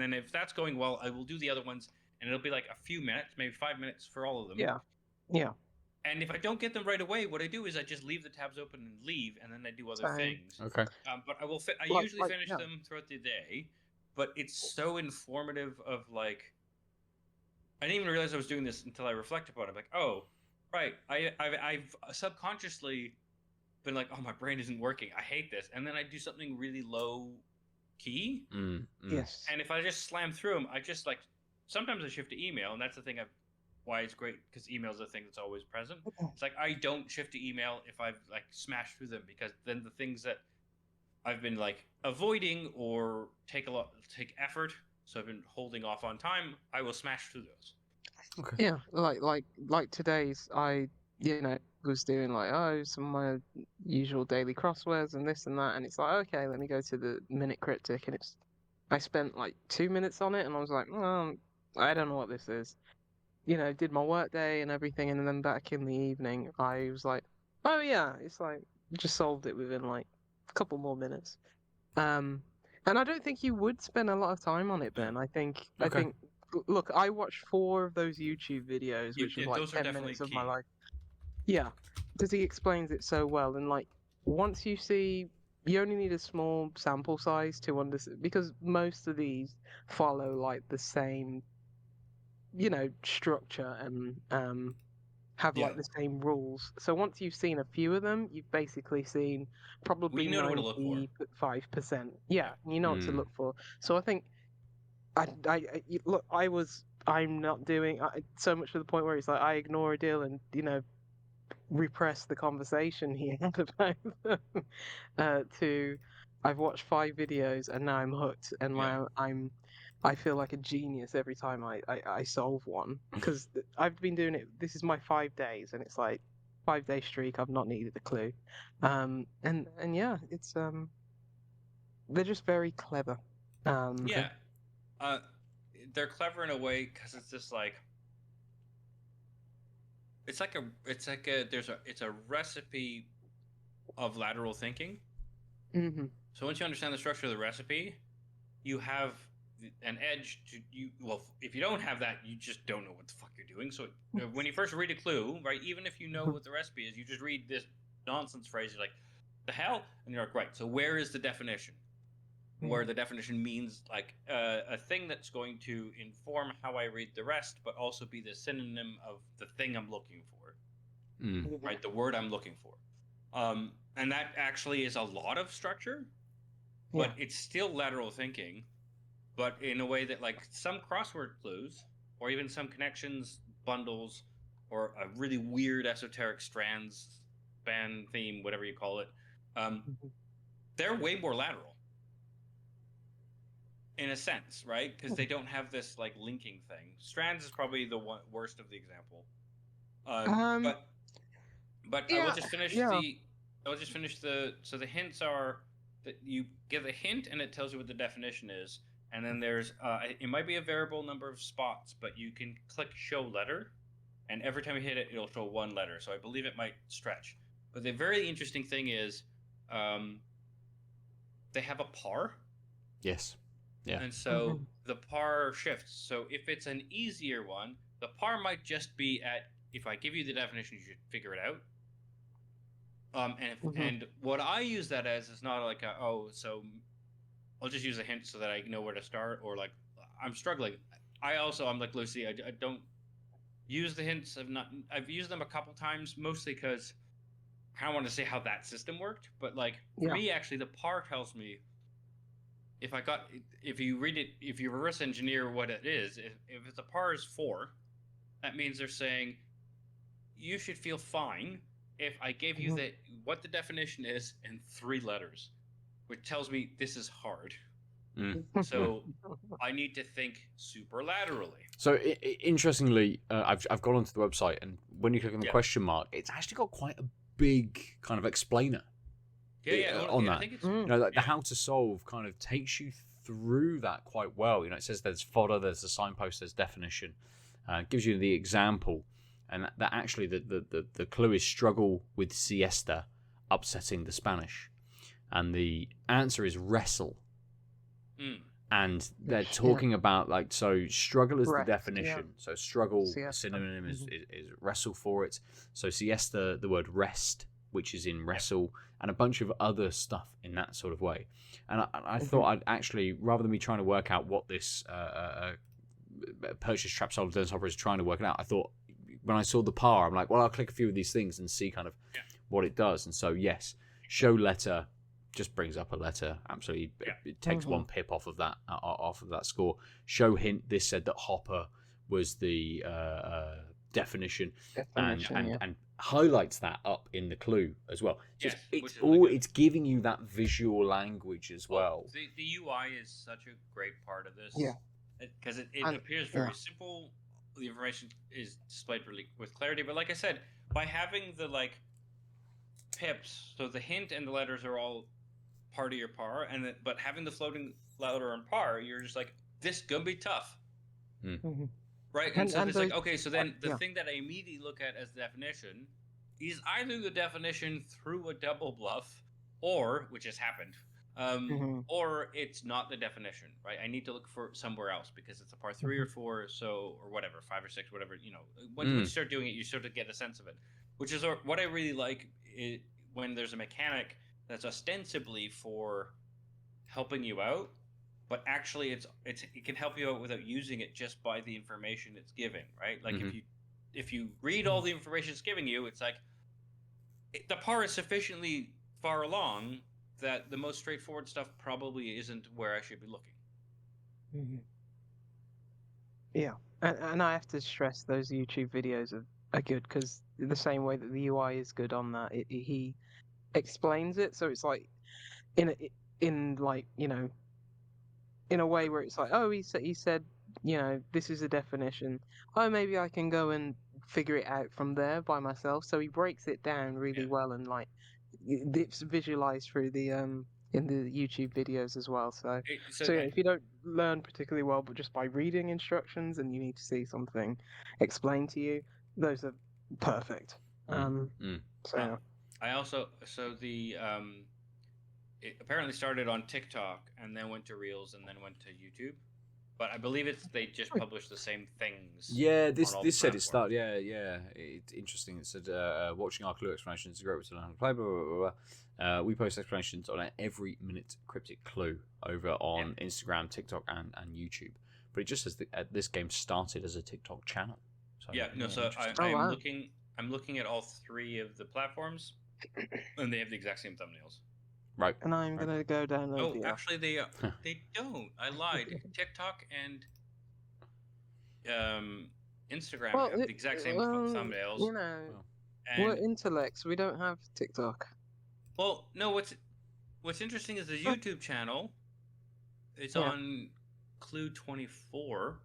then if that's going well, I will do the other ones, and it'll be like a few minutes, maybe 5 minutes for all of them. Yeah. And if I don't get them right away, what I do is I just leave the tabs open and leave, and then I do other things. Okay. But I usually finish them throughout the day, but it's so informative of like, I didn't even realize I was doing this until I reflected upon it. I'm like, oh, right. I've subconsciously been like, oh, my brain isn't working. I hate this. And then I do something really low key. Yes. And if I just slam through them, I just like, sometimes I shift to email, and that's the thing why it's great, because email is a thing that's always present. It's like I don't shift to email if I've like smashed through them, because then the things that I've been like avoiding or take effort, so I've been holding off on time, I will smash through those. Okay. Yeah, like today's I was doing like some of my usual daily crosswords and this and that, and it's like, okay, let me go to the Minute Cryptic, and I spent like 2 minutes on it, and I was like, I don't know what this is. Did my work day and everything, and then back in the evening, I was like, oh yeah, it's like just solved it within like a couple more minutes. And I don't think you would spend a lot of time on it, Ben. I think look, I watched 4 of those YouTube videos, which was like 10 minutes of my life. Yeah, because he explains it so well, and like once you see, you only need a small sample size to understand, because most of these follow like the same structure and have like the same rules. So once you've seen a few of them, you've basically seen probably 95%. Yeah, you know what to look for. So I think look, I'm not doing so much to the point where it's like I ignore a deal and repress the conversation he had about them. To I've watched 5 videos and now I'm hooked, and now I feel like a genius every time I solve one, because I've been doing it. This is my 5 days, and it's like 5-day streak. I've not needed a clue, and yeah, it's they're just very clever. They're clever in a way because it's just like it's a recipe of lateral thinking. Mm-hmm. So once you understand the structure of the recipe, you have an edge to you. Well, if you don't have that, you just don't know what the fuck you're doing. So when you first read a clue, right, even if you know what the recipe is, you just read this nonsense phrase. You're like, the hell? And you're like, right. So where is the definition? Where the definition means like a thing that's going to inform how I read the rest, but also be the synonym of the thing I'm looking for, right? The word I'm looking for. And that actually is a lot of structure, but it's still lateral thinking, but in a way that like some crossword clues or even some connections bundles or a really weird esoteric strands, span, theme, whatever you call it, they're way more lateral. In a sense, right? Because they don't have this like linking thing. Strands is probably the worst of the example. But I will just finish So the hints are that you give a hint and it tells you what the definition is, and then there's it might be a variable number of spots, but you can click show letter, and every time you hit it, it'll show 1 letter. So I believe it might stretch. But the very interesting thing is, they have a par. Yes. Yeah. And so the par shifts. So if it's an easier one, the par might just be at, if I give you the definition, you should figure it out. And what I use that as is not like I'll just use a hint so that I know where to start, or like I'm struggling. I'm like Lucy. I don't use the hints. I've used them a couple times, mostly because I kind of want to see how that system worked. But like for me, actually, the par tells me if you read it, if you reverse engineer what it is, if it's a par is 4, that means they're saying you should feel fine if I gave you what the definition is in 3 letters, which tells me this is hard. So I need to think superlaterally. So interestingly, I've gone onto the website, and when you click on the question mark, it's actually got quite a big kind of explainer. On that. I think it's, the how to solve kind of takes you through that quite well. It says there's fodder, there's the signpost, there's definition, gives you the example, and that actually the clue is struggle with siesta upsetting the Spanish, and the answer is wrestle. And they're talking about so struggle is the definition. So struggle synonym is wrestle for it. So siesta, the word rest, which is in wrestle, and a bunch of other stuff in that sort of way. And I thought I'd actually, rather than me trying to work out what this purchase trap solver developer is trying to work it out, I thought when I saw the par, I'm like, well, I'll click a few of these things and see kind of what it does. And so yes, show letter just brings up a letter. Absolutely, it takes 1 pip off of that score. Show hint. This said that hopper was the definition, and highlights that up in the clue as well. So it's giving you that visual language as well. The UI is such a great part of this. Because it appears very simple. The information is displayed really with clarity, but like I said, by having the pips, so the hint and the letters are all part of your par, but having the floating letter on par, you're just like, this gonna be tough. Right? And so it's like, okay, so then the thing that I immediately look at as the definition is either the definition through a double bluff, or, which has happened, or it's not the definition, right? I need to look for somewhere else because it's a par 3 or 4, or whatever, 5 or 6, whatever, when you start doing it, you sort of get a sense of it, which is what I really like when there's a mechanic that's ostensibly for helping you out, but actually it can help you out without using it just by the information it's giving, right? Like if you read all the information it's giving you, it's like the par is sufficiently far along that the most straightforward stuff probably isn't where I should be looking. Yeah, and I have to stress those YouTube videos are good because the same way that the UI is good on that, he explains it, so it's like in a way where it's like, oh, he said this is a definition, oh, maybe I can go and figure it out from there by myself. So he breaks it down really well, and it's visualized through the in the YouTube videos as well. So if you don't learn particularly well, but just by reading instructions and you need to see something explained to you, those are perfect. I also it apparently started on TikTok and then went to Reels and then went to YouTube, but I believe they just published the same things. Yeah, this said it started. Yeah, it's interesting. It said watching our clue explanations is a great way to learn how to play. Blah, blah, blah. We post explanations on every Minute Cryptic clue over on Instagram, TikTok, and YouTube. But it just says that this game started as a TikTok channel. So, I'm looking at all 3 of the platforms, and they have the exact same thumbnails. Right. And I'm gonna go download. Actually, they don't. I lied. TikTok and Instagram have the exact same thumbnails. We're intellects. We don't have TikTok. Well, no. What's interesting is the YouTube channel. It's on Clue 24,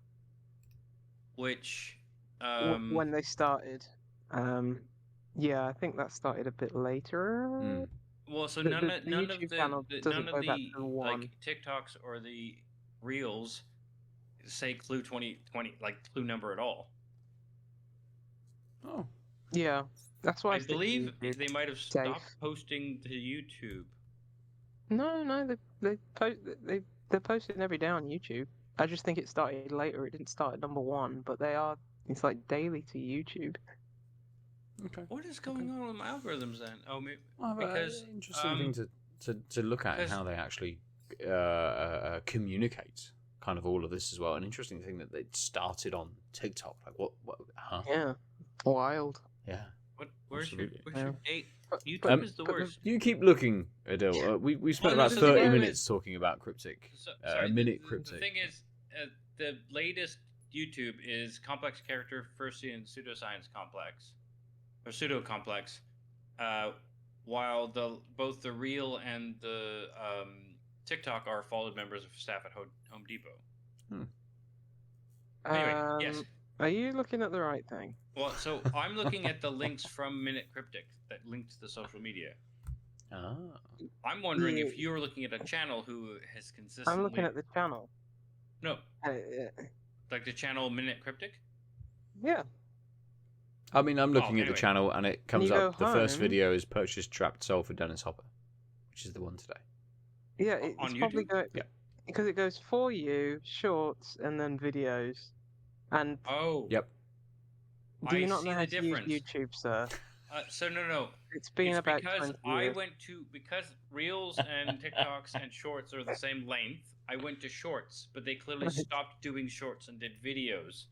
which when they started. I think that started a bit later. Well, so none of the TikToks or the Reels say Clue 2020 Clue number at all. Oh. Yeah, that's why I believe they might have stopped posting to YouTube. No, they're posting every day on YouTube. I just think it started later. It didn't start at number 1, but it's like daily to YouTube. Okay. What is going on with my algorithms then? Oh, maybe because interesting thing to look at and how they actually communicate kind of all of this as well. An interesting thing that it started on TikTok. Like what? Huh? Yeah, wild. Yeah. Where's your Yeah. date? YouTube is the worst. You keep looking, Adil. We spent Well, no, about so the 30 thing minutes is- talking about Cryptic. Sorry, a minute the Cryptic. thing is, the latest YouTube is complex character Furcy and pseudoscience complex, or pseudo complex, while both the real and the TikTok are followed members of staff at Home Depot. Anyway, yes. Are you looking at the right thing? Well, so I'm looking at the links from Minute Cryptic that link to the social media. Ah. I'm wondering Yeah. if you're looking at a channel who has consistently. I'm looking at the channel. No, Yeah. like the channel Minute Cryptic. Yeah. I mean, I'm looking at the anyway. channel and it comes You up. go The first home. video is Purchased Trapped Soul for Dennis Hopper, which is the one today. Yeah, On it's probably YouTube? going Yeah. because it goes for you, shorts, and then videos. And Oh. Yep. do you I not see know the how to use difference. YouTube, sir? So no. It's been It's about because 20 I years. went to Reels and TikToks and Shorts are the same length. I went to Shorts, but they clearly Right. stopped doing Shorts and did videos.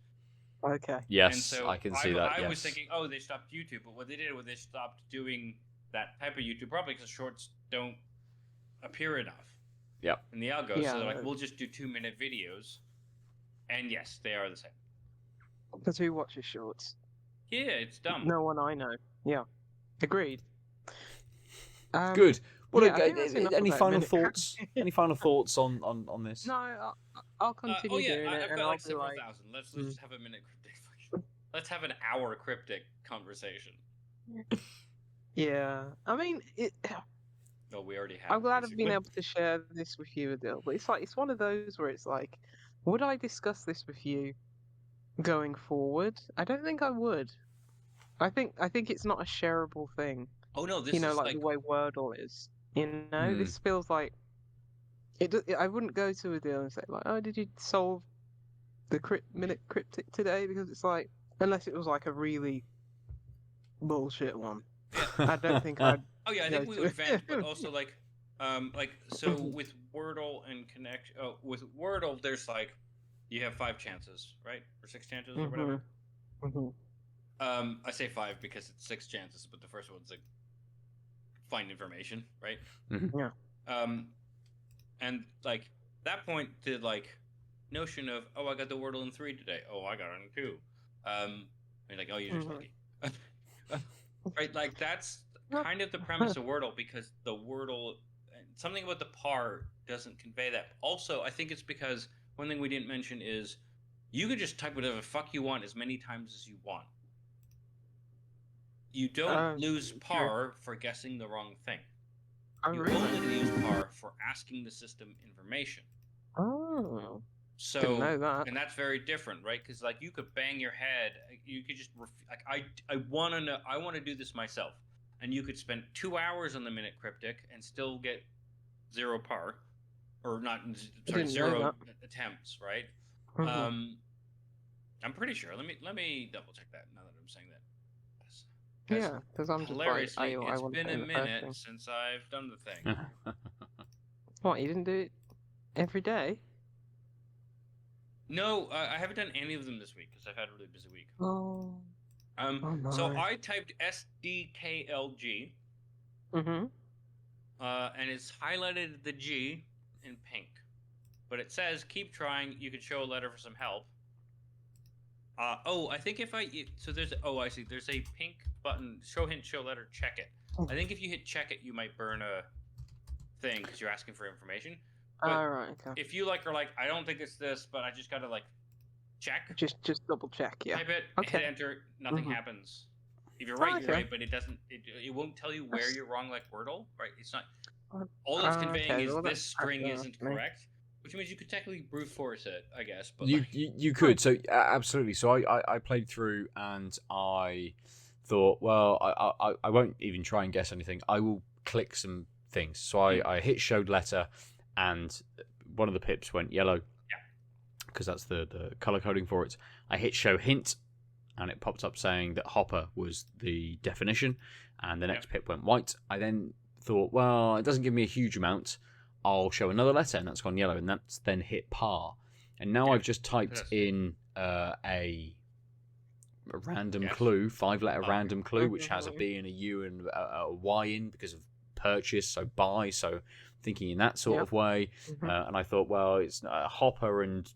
Okay. Yes, And so I can see that. I Yes. was thinking, oh, they stopped YouTube, but what they did was they stopped doing that type of YouTube, probably because Shorts don't appear enough. Yep. In the algo, Yeah. so they're like, we'll just do 2-minute videos, and yes, they are the same. Because who watches shorts? Yeah, it's dumb. No one I know. Yeah. Agreed. Good. What yeah, I think that's enough any about final Minute thoughts? Any final thoughts on this? No, I'll continue doing it, I've and got I'll like be several like, thousand. Let's just have a minute cryptic. Let's have an hour cryptic conversation. yeah. I mean, No, we already have. I'm glad I've been basically. able to share this with you, Adil. But it's one of those where it's like, would I discuss this with you going forward? I don't think I would. I think it's not a shareable thing. Oh no, this is like like the way Wordle is. This feels like I wouldn't go to Adil and say like, oh, did you solve the minute cryptic today? Because it's like, unless it was like a really bullshit one. I don't think I'd. Oh yeah, I go think we to would it. vent, but also like so with Wordle and connection. Oh, with Wordle, there's like you have 5 chances, right, or 6 chances or whatever. I say 5 because it's 6 chances, but the first one's like find information, right? Mhm. Yeah. And like that point, the like notion of I got the Wordle in 3 today. Oh, I got it in 2. And like you're just lucky, right? Like that's kind of the premise of Wordle, because the Wordle, something about the par doesn't convey that. Also, I think it's because one thing we didn't mention is you can just type whatever the fuck you want as many times as you want. You don't lose par for guessing the wrong thing. You only lose par for asking the system information. Oh. So, Didn't know that. and that's very different, right? Because like you could bang your head, you could just like I want to know, I want to do this myself, and you could spend 2 hours on the Minute Cryptic and still get 0 par, or not, sorry, Didn't know 0 attempts, right? Mhm. I'm pretty sure. Let me double check that now that I'm saying that. Yeah, because I'm just like, Hilariously, I it's want been to a the first minute thing. since I've done the thing. What, you didn't do it every day? No, I haven't done any of them this week because I've had a really busy week. Oh. So no. I typed SDKLG, Mm-hmm. and it's highlighted the G in pink, but it says keep trying. You could show a letter for some help. I think if I I see. There's a pink button. Show hint, show letter, check it. I think if you hit check it, you might burn a thing because you're asking for information. All right. Okay. If you are like, I don't think it's this, but I just gotta like check. Just double check. Yeah. Type it. Okay. Hit enter. Nothing Mhm. happens. If you're right, you're Okay. right, but it doesn't. It won't tell you where That's- you're wrong, like Wordle. Right? It's not. All it's conveying okay, is well, this that's string fair isn't enough, mate. correct, which means you could technically brute force it, I guess. But You could. So absolutely. So I played through and I thought, well, I won't even try and guess anything. I will click some things. So I hit showed letter, and one of the pips went yellow. Yeah. Because that's the color coding for it. I hit show hint, and it popped up saying that Hopper was the definition, and the next pip went white. I then thought, well, it doesn't give me a huge amount. I'll show another letter, and that's gone yellow, and that's then hit par. And now I've just typed in a random clue, 5-letter random clue, which has a B and a U and a Y in because of purchase, so buy, so thinking in that sort of way. And I thought, well, it's a hopper, and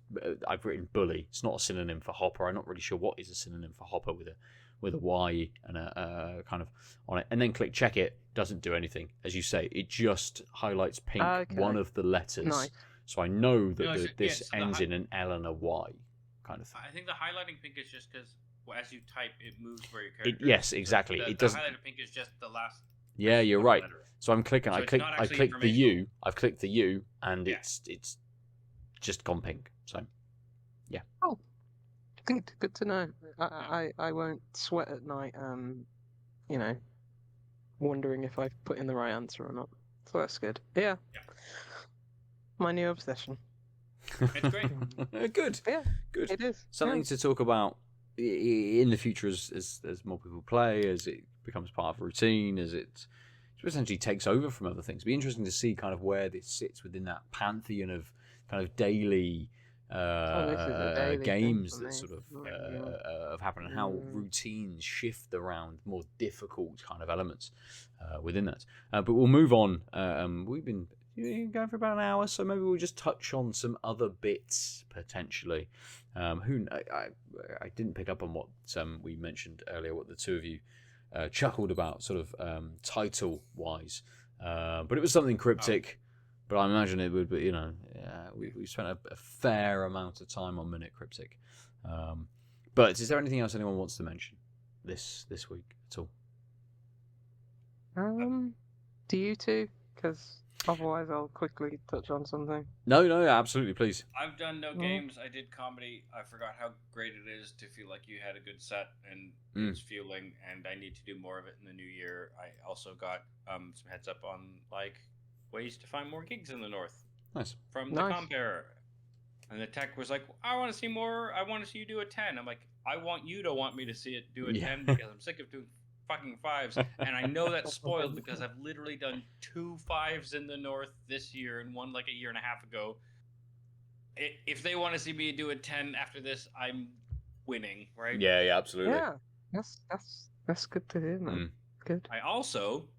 I've written bully. It's not a synonym for hopper. I'm not really sure what is a synonym for hopper with a Y and a kind of on it. And then click check it. Doesn't do anything. As you say, it just highlights pink one of the letters. Nice. So I know that this ends in an L and a Y kind of thing. I think the highlighting pink is just because as you type, it moves where your character. Yes, exactly. The it doesn't. The highlighted pink is just the last. Yeah, you're right. Letter. So I'm clicking. So I click the U. I've clicked the U, and it's just gone pink. So, yeah. Oh, good to know. I won't sweat at night. You know, wondering if I've put in the right answer or not. So that's good. Yeah. My new obsession. It's great. Good. Yeah. Good. It is Something to talk about in the future as more people play, as it becomes part of a routine, as it essentially takes over from other things. It'll be interesting to see kind of where this sits within that pantheon of kind of daily games that sort of have happened, and how routines shift around more difficult kind of elements within that. But we'll move on. We've been going for about an hour, so maybe we'll just touch on some other bits potentially. I didn't pick up on what we mentioned earlier, what the two of you chuckled about, sort of title wise, but it was something cryptic. But I imagine it would be, we spent a fair amount of time on Minute Cryptic. But is there anything else anyone wants to mention this week at all? Do you two? Because otherwise I'll quickly touch on something. No, absolutely, please. I've done no games. I did comedy. I forgot how great it is to feel like you had a good set and it's fueling, and I need to do more of it in the new year. I also got some heads up on ways to find more gigs in the north. Nice. From the compare. And the tech was like, I want to see more. I want to see you do a 10. I'm like, I want you to want me to see it do a 10 because I'm sick of doing fucking 5s. And I know that's spoiled because I've literally done 2 5s in the north this year and one like a year and a half ago. If they want to see me do a 10 after this, I'm winning, right? Yeah, absolutely. Yeah, that's good to hear, man. Good. I also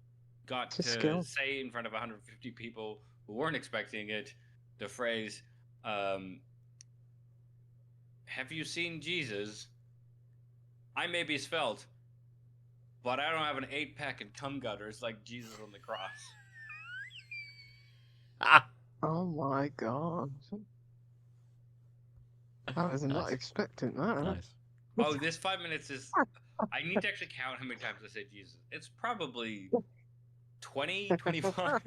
got to say in front of 150 people who weren't expecting it the phrase, have you seen Jesus? I may be svelte, but I don't have an 8-pack and cum gutters like Jesus on the cross. Oh my god. I was not expecting that. Nice. Oh, this 5 minutes is... I need to actually count how many times I say Jesus. It's probably 20, 25.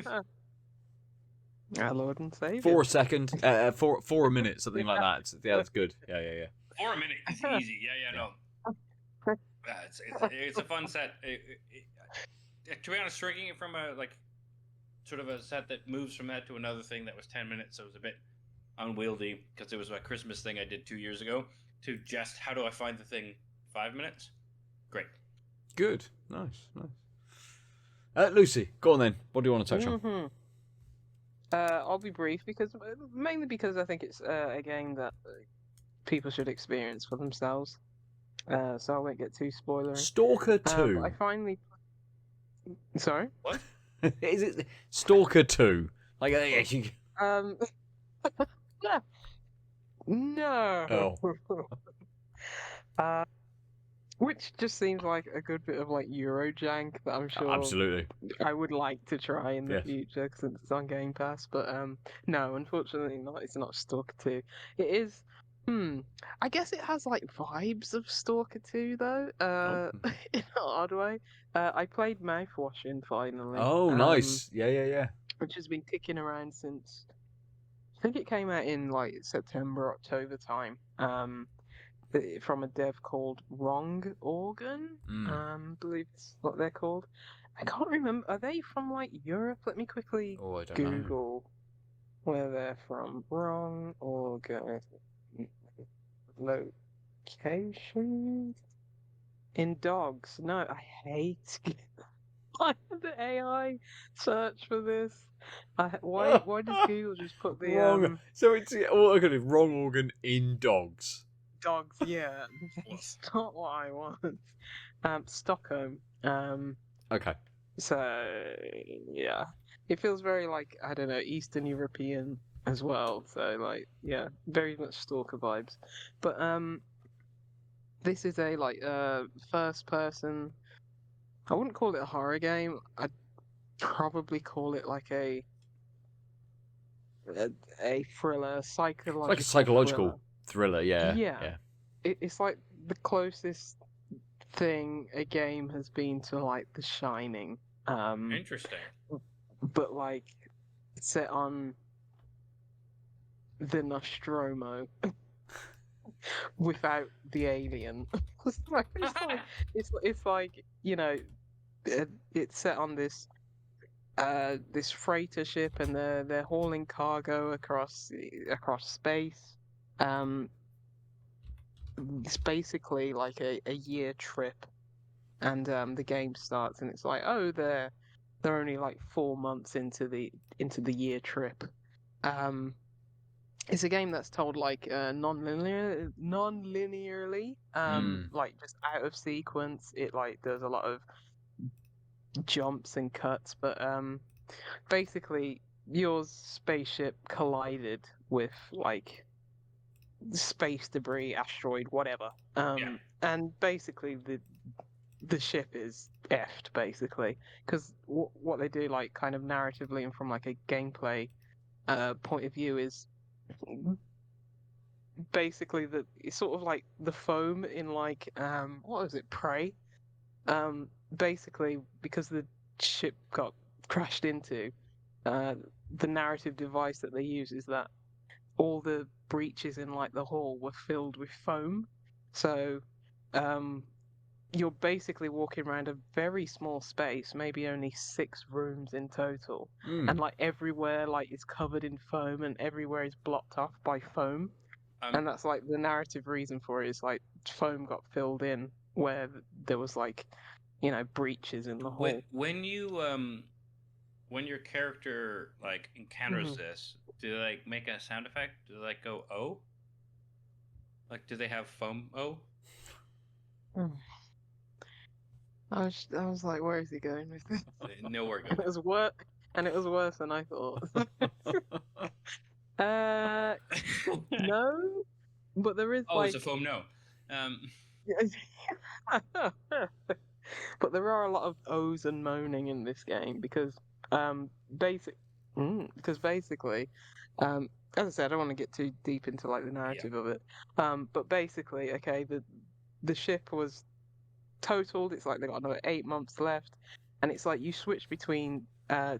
Our Lord and Savior. 4 a second, for a minute, something like that. Yeah, that's good. Yeah. 4 a minute, it's easy. No. It's a fun set. To be honest, shrinking it from a sort of a set that moves from that to another thing that was 10 minutes, so it was a bit unwieldy because it was my Christmas thing I did 2 years ago. To just how do I find the thing 5 minutes? Great. Good. Nice. Lucy, go on then. What do you want to touch on? I'll be brief mainly because I think it's a game that people should experience for themselves. So I won't get too spoilery. Stalker 2. I finally. Sorry. What? Is it Stalker 2? No. Oh. Which just seems like a good bit of Eurojank that I'm sure Absolutely. I would like to try in the future since it's on Game Pass. But no, unfortunately not. It's not Stalker 2. It is. I guess it has vibes of Stalker 2 though. In an odd way. I played Mouthwashing finally. Oh, nice. Yeah. Which has been kicking around since. I think it came out in September, October time. From a dev called Wrong Organ. I believe it's what they're called. I can't remember. Are they from Europe? Let me quickly Google where they're from. Wrong Organ location in dogs. No, I hate. Why did the AI search for this? Why does Google just put the Wrong. So it's organ, wrong organ in dogs. dogs? Yeah, it's not what I want. Stockholm. Okay. So yeah, it feels very like I don't know Eastern European as well. So like yeah, very much stalker vibes. But this is a like first person. I wouldn't call it a horror game. I'd probably call it like a, a thriller, It's like a psychological thriller. psychological thriller. Yeah. Yeah, Yeah. it's like the closest thing a game has been to like The Shining. Interesting. But like set on the Nostromo without the alien. It's like you know it's set on this freighter ship and they're hauling cargo across space. It's basically like a year trip, and the game starts and it's like they're only like 4 months into the year trip. It's a game that's told like non-linearly, like just out of sequence. It like does a lot of jumps and cuts, but basically your spaceship collided with like space debris, asteroid, whatever. And basically the ship is effed basically because what they do like kind of narratively and from like a gameplay point of view is basically it's sort of like the foam in like what was it, Prey? Basically because the ship got crashed into, the narrative device that they use is that all the breaches in like the hull were filled with foam. So you're basically walking around a very small space, maybe only 6 rooms in total, and like everywhere like is covered in foam and everywhere is blocked off by foam. And that's like the narrative reason for it is like foam got filled in where there was like breaches in the hull. When your character like encounters this, do they like make a sound effect? Do they like go oh? Like do they have foam oh? I was like, where is he going with this? Nowhere And good. it was worse than I thought. No, but there is It's a foam no. But there are a lot of ohs and moaning in this game because basically, as I said, I don't want to get too deep into like the narrative of it. But basically, okay, the ship was totaled. It's like they got another 8 months left, and it's like you switch between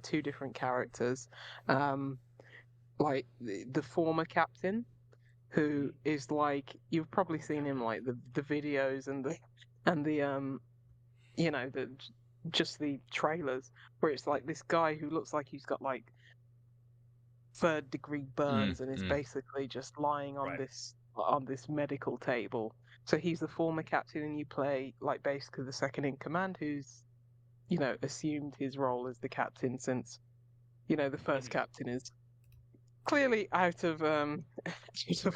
2 different characters, like the former captain, who is like you've probably seen him like the videos and the the just the trailers where it's like this guy who looks like he's got like 3rd-degree burns and is basically just lying on this medical table. So he's the former captain, and you play like basically the second in command, who's assumed his role as the captain since the first captain is clearly out of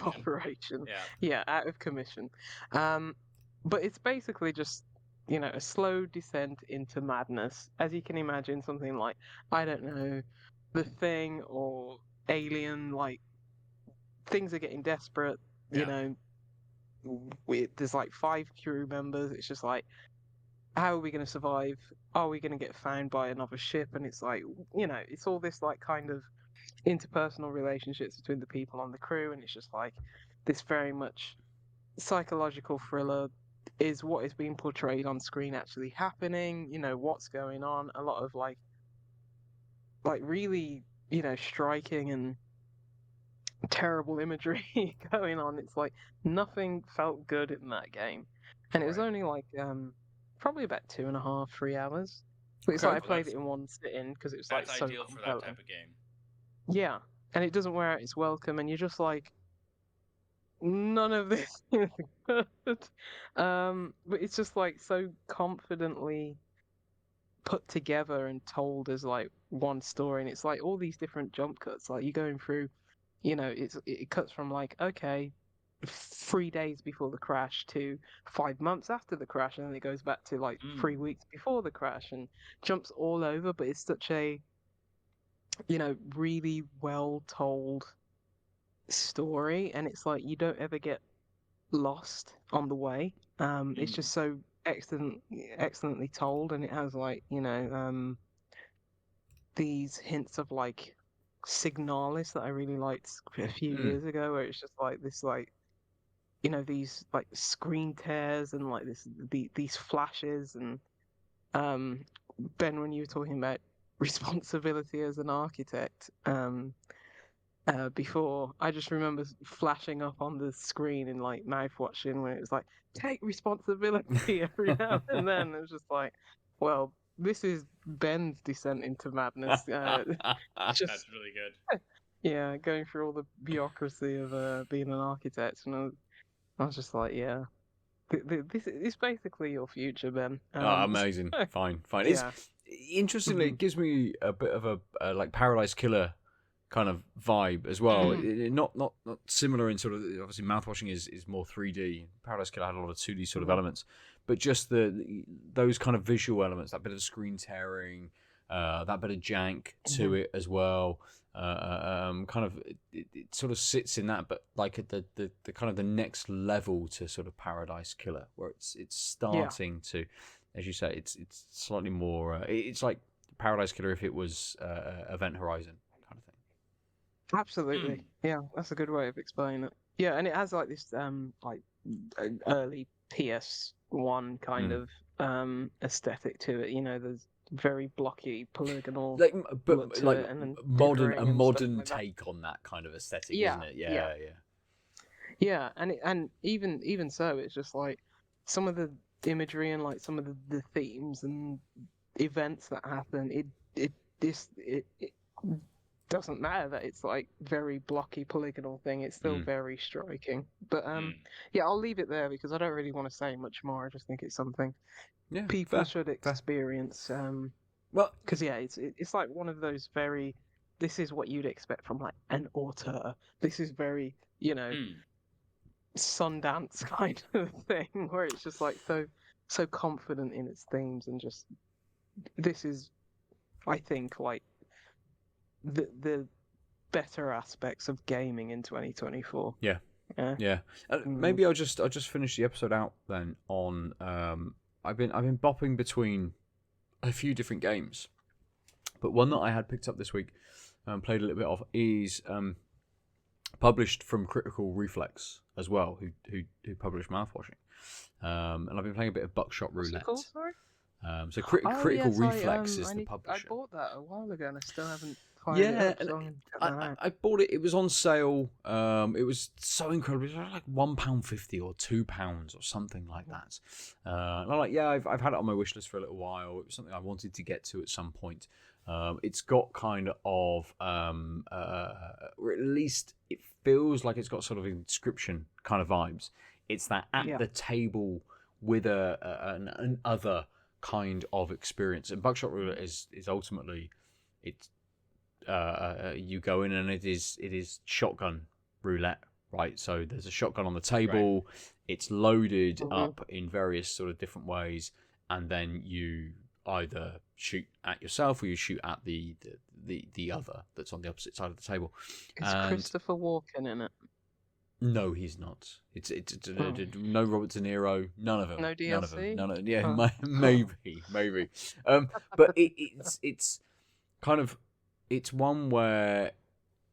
operation. Yeah, out of commission. But it's basically just a slow descent into madness, as you can imagine. Something like, I don't know, The Thing or Alien. Like things are getting desperate. There's like 5 crew members. It's just like, how are we going to survive? Are we going to get found by another ship? And it's like, it's all this like kind of interpersonal relationships between the people on the crew, and it's just like this very much psychological thriller. Is what is being portrayed on screen actually happening? What's going on? A lot of like really striking and terrible imagery going on. It's like nothing felt good in that game, and it was only like probably about 2.5, 3 hours. But it's like I played it in one sitting because it was like so ideal for that type of game. Yeah, and it doesn't wear out its welcome, and you're just like, none of this is good. But it's just like so confidently put together and told as like one story, and it's like all these different jump cuts. Like you're going through, it cuts from like, okay, 3 days before the crash to 5 months after the crash, and then it goes back to like 3 weeks before the crash, and jumps all over. But it's such a really well told story, and it's like you don't ever get lost on the way. It's just so excellently told, and it has like these hints of like Signalis that I really liked a few years ago, where it's just like this like these like screen tears and like these flashes. And Ben, when you were talking about responsibility as an architect, before, I just remember flashing up on the screen in like Mouthwashing when it was like, take responsibility every now and then. It was just like, well, this is Ben's descent into madness. Just, That's really good. Yeah, going through all the bureaucracy of being an architect, and I was just like, yeah, this is basically your future, Ben. Amazing. Fine. Yeah. It's interestingly, it gives me a bit of a like Paradise Killer kind of vibe as well. Not similar in sort of, obviously Mouthwashing is more 3D. Paradise Killer had a lot of 2D sort of elements, but just those kind of visual elements, that bit of screen tearing, that bit of jank to it as well. Kind of it sort of sits in that, but like at the kind of the next level to sort of Paradise Killer, where it's starting to, as you say, it's slightly more. It's like Paradise Killer if it was Event Horizon kind of thing. Absolutely, yeah, that's a good way of explaining it. Yeah, and it has like this like early PS1 kind of aesthetic to it. There's very blocky polygonal, like, but look to like it, and then a modern like take on that kind of aesthetic, Yeah, isn't it? Yeah, and even so, it's just like some of the imagery and like some of the themes and events that happen. It doesn't matter that it's like very blocky polygonal thing. It's still very striking. But yeah, I'll leave it there because I don't really want to say much more. I just think it's something people should experience. Well, because yeah, it's like one of those very. This is what you'd expect from like an auteur. This is very Sundance kind of thing, where it's just like so confident in its themes, and just this is, I think, like the better aspects of gaming in 2024. Yeah. Maybe I'll just finish the episode out then on I've been bopping between a few different games, but one that I had picked up this week and played a little bit of is published from Critical Reflex as well, who published Mouthwashing, and I've been playing a bit of Buckshot Roulette. What's it called, sorry? So Critical Reflex is the publisher. I bought that a while ago and I still haven't. I bought it. It was on sale. It was so incredible. It was like £1.50 or £2 or something like that. And I'm like, yeah, I've had it on my wish list for a little while. It was something I wanted to get to at some point. It's got kind of, or at least it feels like it's got sort of Inscription kind of vibes. It's that at the table with an other kind of experience. And Buckshot Roulette is ultimately, it's you go in and it is shotgun roulette, right? So there's a shotgun on the table, it's loaded up in various sort of different ways, and then you either shoot at yourself or you shoot at the other that's on the opposite side of the table. Is Christopher Walken in it? No, he's not. It's no Robert De Niro, none of them. No DLC? None of them. Yeah, maybe. But it's kind of, it's one where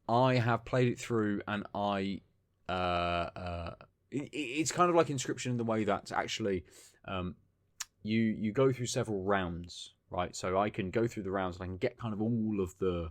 I have played it through, and it's kind of like Inscription in the way that actually you go through several rounds, right? So I can go through the rounds and I can get kind of all of the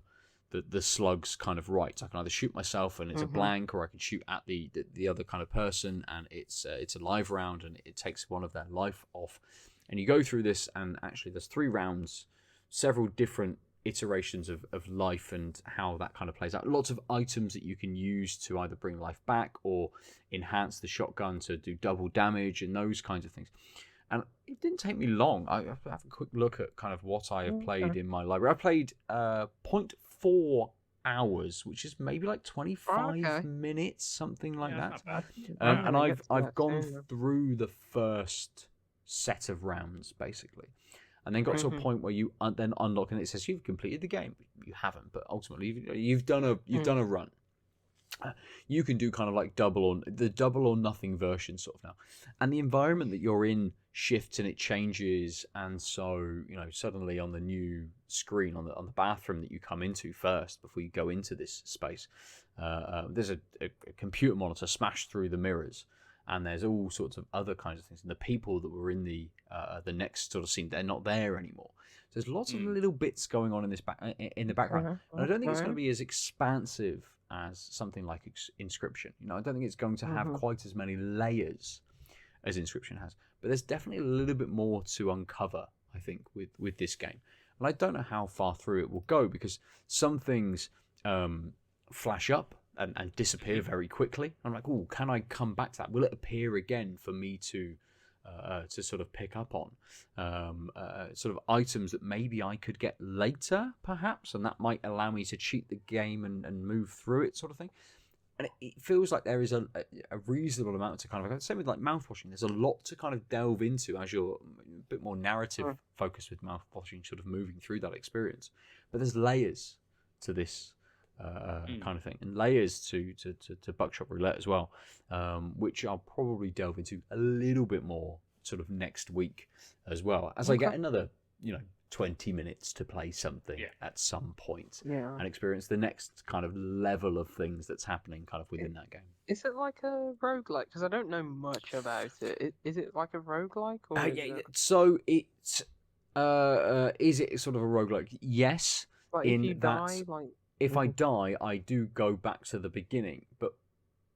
slugs kind of right. I can either shoot myself and it's a blank, or I can shoot at the other kind of person and it's a live round and it takes one of their life off. And you go through this, and actually there's 3 rounds, several different iterations of life and how that kind of plays out. Lots of items that you can use to either bring life back or enhance the shotgun to do double damage and those kinds of things. and it didn't take me long. I have a quick look at kind of what I have played in my library. I played 0.4 hours, which is maybe like 25 minutes, something like that. And I've gone through the first set of rounds basically, and then got to a point where you then unlock and it says you've completed the game. You haven't, but ultimately you've done a run. You can do kind of like double or nothing version sort of now, and the environment that you're in shifts and it changes, and so suddenly on the new screen on the bathroom that you come into first before you go into this space, there's a computer monitor smashed through the mirrors, and there's all sorts of other kinds of things, and the people that were in the next sort of scene, they're not there anymore. So there's lots of little bits going on in the background, and I don't think it's going to be as expansive as something like Inscription. I don't think it's going to have quite as many layers as Inscription has, but there's definitely a little bit more to uncover, I think, with this game. And I don't know how far through it will go, because some things flash up and disappear very quickly. I'm like, oh, can I come back to that? Will it appear again for me to sort of pick up on sort of items that maybe I could get later, perhaps, and that might allow me to cheat the game and move through it, sort of thing. And it feels like there is a reasonable amount to kind of, same with like Mouthwashing, there's a lot to kind of delve into as you're a bit more narrative focused with Mouthwashing, sort of moving through that experience. But there's layers to this kind of thing, and layers to Buckshot Roulette as well, which I'll probably delve into a little bit more sort of next week as well, as I get another 20 minutes to play something at some point and experience the next kind of level of things that's happening kind of within that game. Is it like a roguelike? Because I don't know much about it. Is it like a roguelike? Or So it's is it sort of a roguelike? Yes. Like if you die, if I die, I do go back to the beginning. But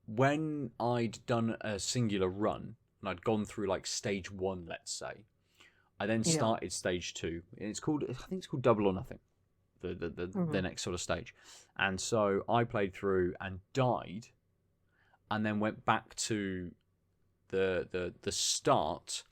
when I'd done a singular run and I'd gone through like stage 1, let's say, I then started stage 2. And I think it's called Double or Nothing, the next sort of stage. And so I played through and died, and then went back to the start,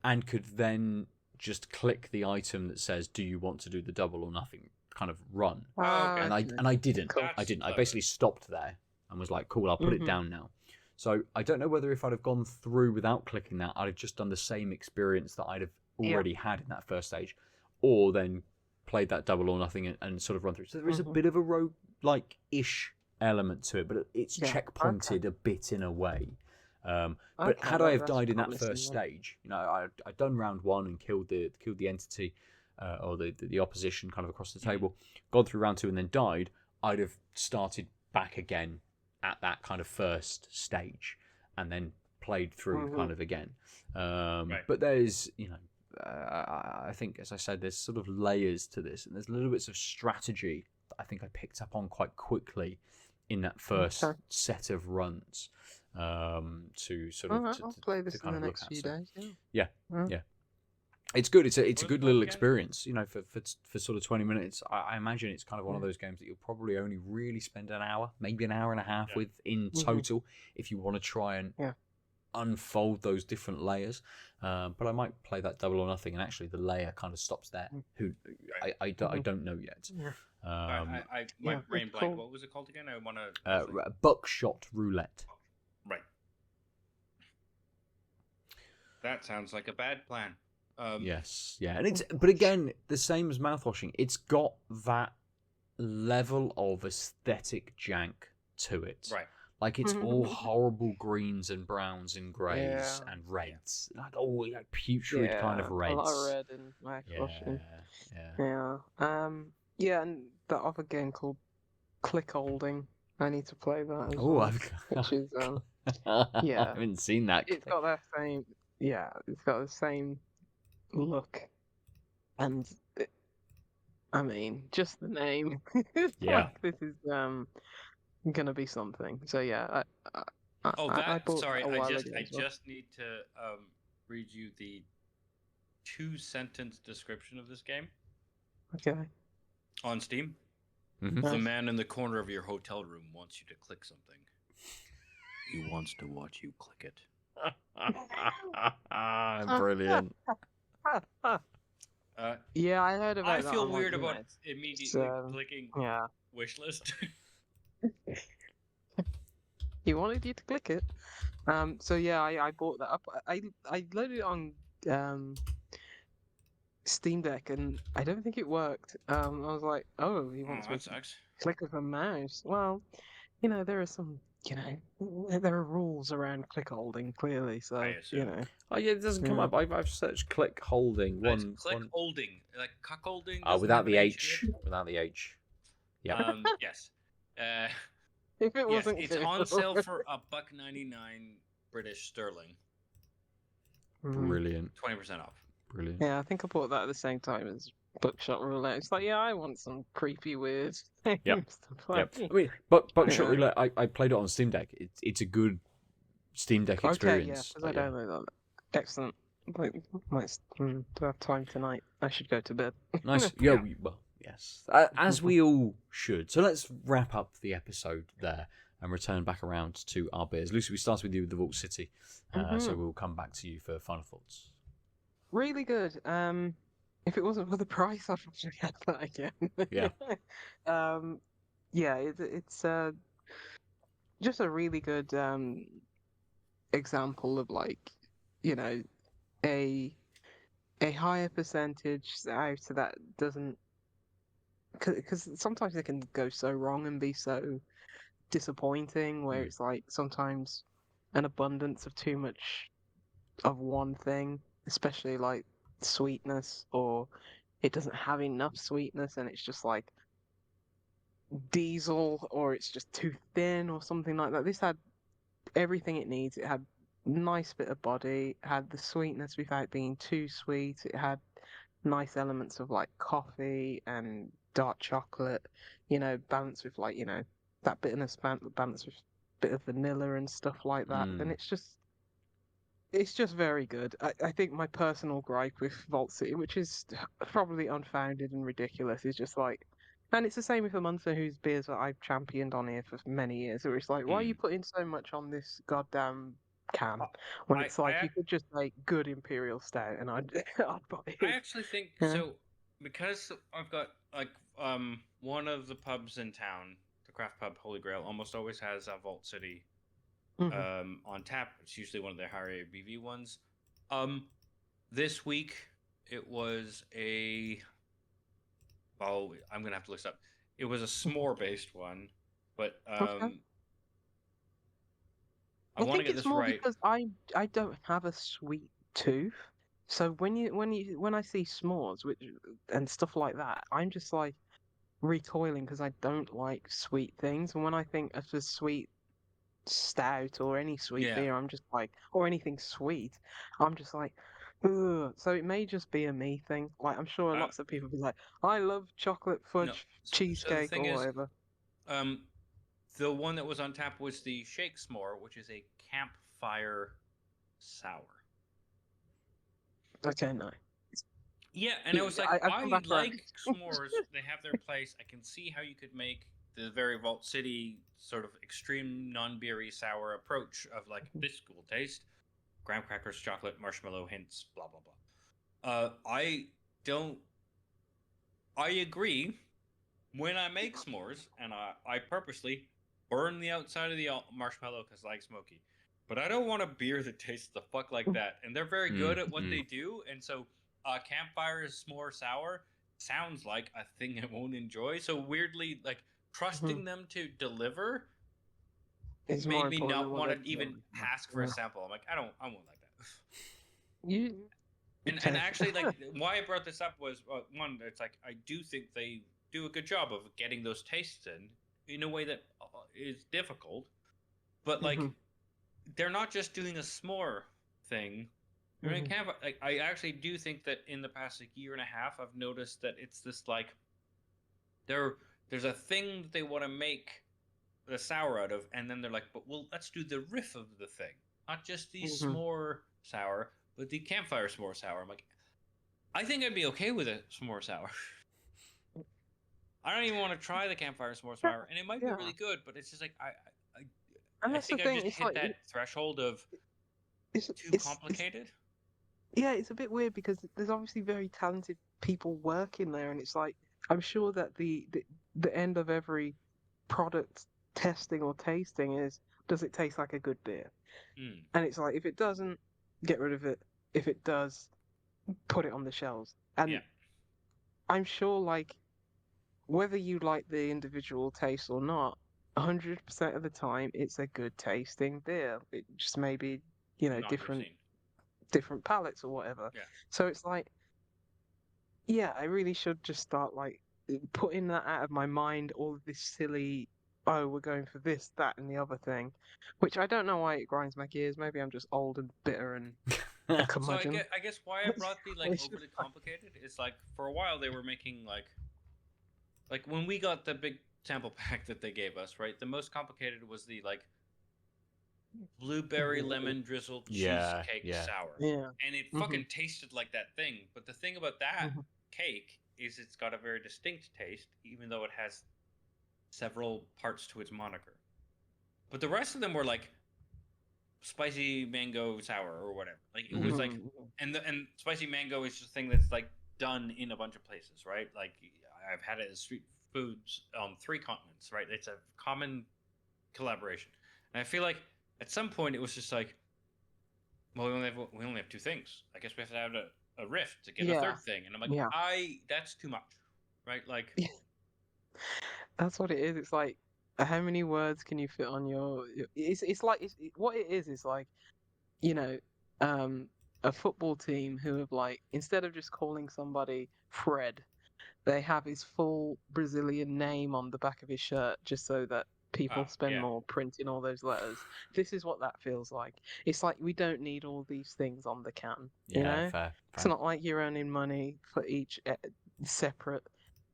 and could then just click the item that says, "Do you want to do the Double or Nothing?" kind of run. And I didn't. I didn't. I basically stopped there and was like, cool, I'll put it down now. So I don't know whether if I'd have gone through without clicking that, I'd have just done the same experience that I'd have already had in that first stage, or then played that Double or Nothing and sort of run through. So there is a bit of a roguelike-ish element to it, but it's checkpointed a bit in a way. But had I have died in that first stage, I'd done round 1 and killed the entity, or the opposition kind of across the table, gone through round 2 and then died, I'd have started back again at that kind of first stage and then played through kind of again. But there's, I think, as I said, there's sort of layers to this, and there's little bits of strategy that I think I picked up on quite quickly in that first set of runs, to sort of I'll play this in the next few days. Yeah. It's good. It's a good little experience, for sort of 20 minutes. I imagine it's kind of one of those games that you'll probably only really spend an hour, maybe an hour and a half with in total, if you want to try and unfold those different layers. But I might play that Double or Nothing, and actually the layer kind of stops there. I don't know yet. My brain blank. What was it called again? I want to. Buckshot Roulette. Right. That sounds like a bad plan. Yes, and but again, the same as Mouthwashing, it's got that level of aesthetic jank to it. Right. Like it's all horrible greens and browns and greys and reds, like putrid kind of reds. A lot of red in Mouthwashing. And that other game called Click Holding. I need to play that as well. Which is I haven't seen that. It's got that same. Yeah, it's got the same look, and I mean, just the name. Like, this is gonna be something. So I just need to read you the 2-sentence description of this game. Okay. On Steam. The man in the corner of your hotel room wants you to click something. He wants to watch you click it. Brilliant. Yeah, I heard about I that. feel I'm like, weird you know, about immediately clicking yeah. wish list. He wanted you to click it. So yeah, I bought that up. I loaded it on Steam Deck and I don't think it worked. I was like, oh, he Oh, wants me that to sucks. click with a mouse. Well, you know, there are some, you know, there are rules around click holding clearly. I So assume. you know, Oh yeah, it doesn't come yeah. up. I've searched click holding It's one. click holding, like cuck holding. Oh, Doesn't without have an the H H. in Without the H. Yeah. it. Yes. If it Yes, wasn't it's clear. on sale for $1.99 British sterling. Brilliant. 20% off. Brilliant. Yeah, I think I bought that at the same time as Buckshot Roulette. It's like, yeah, I want some creepy, weird things Yep. to play. Yep. I mean, but Buckshot Yeah. Roulette, I played it on Steam Deck. It's a good Steam Deck Okay, yeah, experience. because I don't know that. Excellent. Might do have time tonight. I should go to bed. Nice. Yeah. Well, yes. As we all should. So let's wrap up the episode there and return back around to our beers. Lucy, we started with you with the Vault City, so we'll come back to you for final thoughts. Really good. If it wasn't for the price, I'd probably get that again. Yeah. Yeah, it's just a really good example of like, you know, a higher percentage out that doesn't, because sometimes it can go so wrong and be so disappointing where it's like sometimes an abundance of too much of one thing, especially like sweetness, or it doesn't have enough sweetness and it's just like diesel, or it's just too thin or something like that. This had everything it needs. It had nice bit of body, had the sweetness without being too sweet. It had nice elements of like coffee and dark chocolate, you know, balanced with like, you know, that bitterness balanced with a bit of vanilla and stuff like that. And it's just very good. I think my personal gripe with Vault City, which is probably unfounded and ridiculous, is just like, and it's the same with Amunza, whose beers that I've championed on here for many years, where it's like, why are you putting so much on this goddamn can when it's like you could just make good Imperial Stout and I'd buy it. I actually think so, because I've got like one of the pubs in town, the craft pub Holy Grail, almost always has a Vault City on tap. It's usually one of their higher ABV ones. This week it was I'm gonna have to look this up. It was a s'more based one, but I want to get this right because I don't have a sweet tooth. So when I see s'mores and stuff like that, I'm just like recoiling because I don't like sweet things. And when I think of a sweet stout or any sweet beer, I'm just like, or anything sweet, I'm just like, ugh. So it may just be a me thing. Like I'm sure lots of people be like, I love chocolate fudge cheesecake or whatever. The one that was on tap was the Shake S'more, which is a campfire sour. Okay, no. Yeah, and it was like, I like s'mores. They have their place. I can see how you could make the very Vault City sort of extreme non-beery sour approach of like this cool taste, graham crackers, chocolate, marshmallow hints, blah blah blah. I agree. When I make s'mores, and I purposely burn the outside of the marshmallow because I like smoky, but I don't want a beer that tastes the fuck like that. And they're very good at what they do, and so campfire s'more sour sounds like a thing I won't enjoy. So weirdly, like trusting them to deliver made me not want to even ask for a sample. I'm like, I won't like that. And actually, like, why I brought this up was one, it's like I do think they do a good job of getting those tastes in a way that is difficult, but like they're not just doing a s'more thing. Like, I actually do think that in the past year and a half, I've noticed that it's this like there's a thing that they want to make the sour out of, and then they're like, but well, let's do the riff of the thing, not just the s'more sour, but the campfire s'more sour. I'm like, I think I'd be okay with a s'more sour. I don't even want to try the campfire s'more sour, and it might be really good, but it's just like I think I just hit that threshold of too complicated. Yeah, it's a bit weird because there's obviously very talented people working there, and it's like I'm sure that the end of every product testing or tasting is, does it taste like a good beer? Mm. And it's like, if it doesn't, get rid of it. If it does, put it on the shelves. And Yeah. I'm sure, like, whether you like the individual taste or not, 100% of the time it's a good tasting beer. It just may be, Not your scene. different palates or whatever. Yeah. So it's like, yeah, I really should just start like putting that out of my mind, all of this silly, oh, we're going for this, that, and the other thing, which I don't know why it grinds my gears. Maybe I'm just old and bitter and a So curmudgeon. I guess why I brought the like I should- overly complicated is like for a while they were making like when we got the big sample pack that they gave us, right? The most complicated was the like blueberry lemon drizzled cheesecake yeah. sour. Yeah. And it fucking tasted like that thing. But the thing about that cake is it's got a very distinct taste, even though it has several parts to its moniker. But the rest of them were like spicy mango sour or whatever. Like it was like, and spicy mango is just a thing that's like done in a bunch of places, right? Like I've had it as street foods on 3 continents, right? It's a common collaboration, and I feel like at some point it was just like, well, we only have 2 things. I guess we have to have a riff to get a third thing, and I'm like, that's too much, right? Like, that's what it is. It's like, how many words can you fit on your? It's like what it is like, a football team who have like, instead of just calling somebody Fred, they have his full Brazilian name on the back of his shirt just so that people spend more printing all those letters. This is what that feels like. It's like we don't need all these things on the can. Fair. It's not like you're earning money for each separate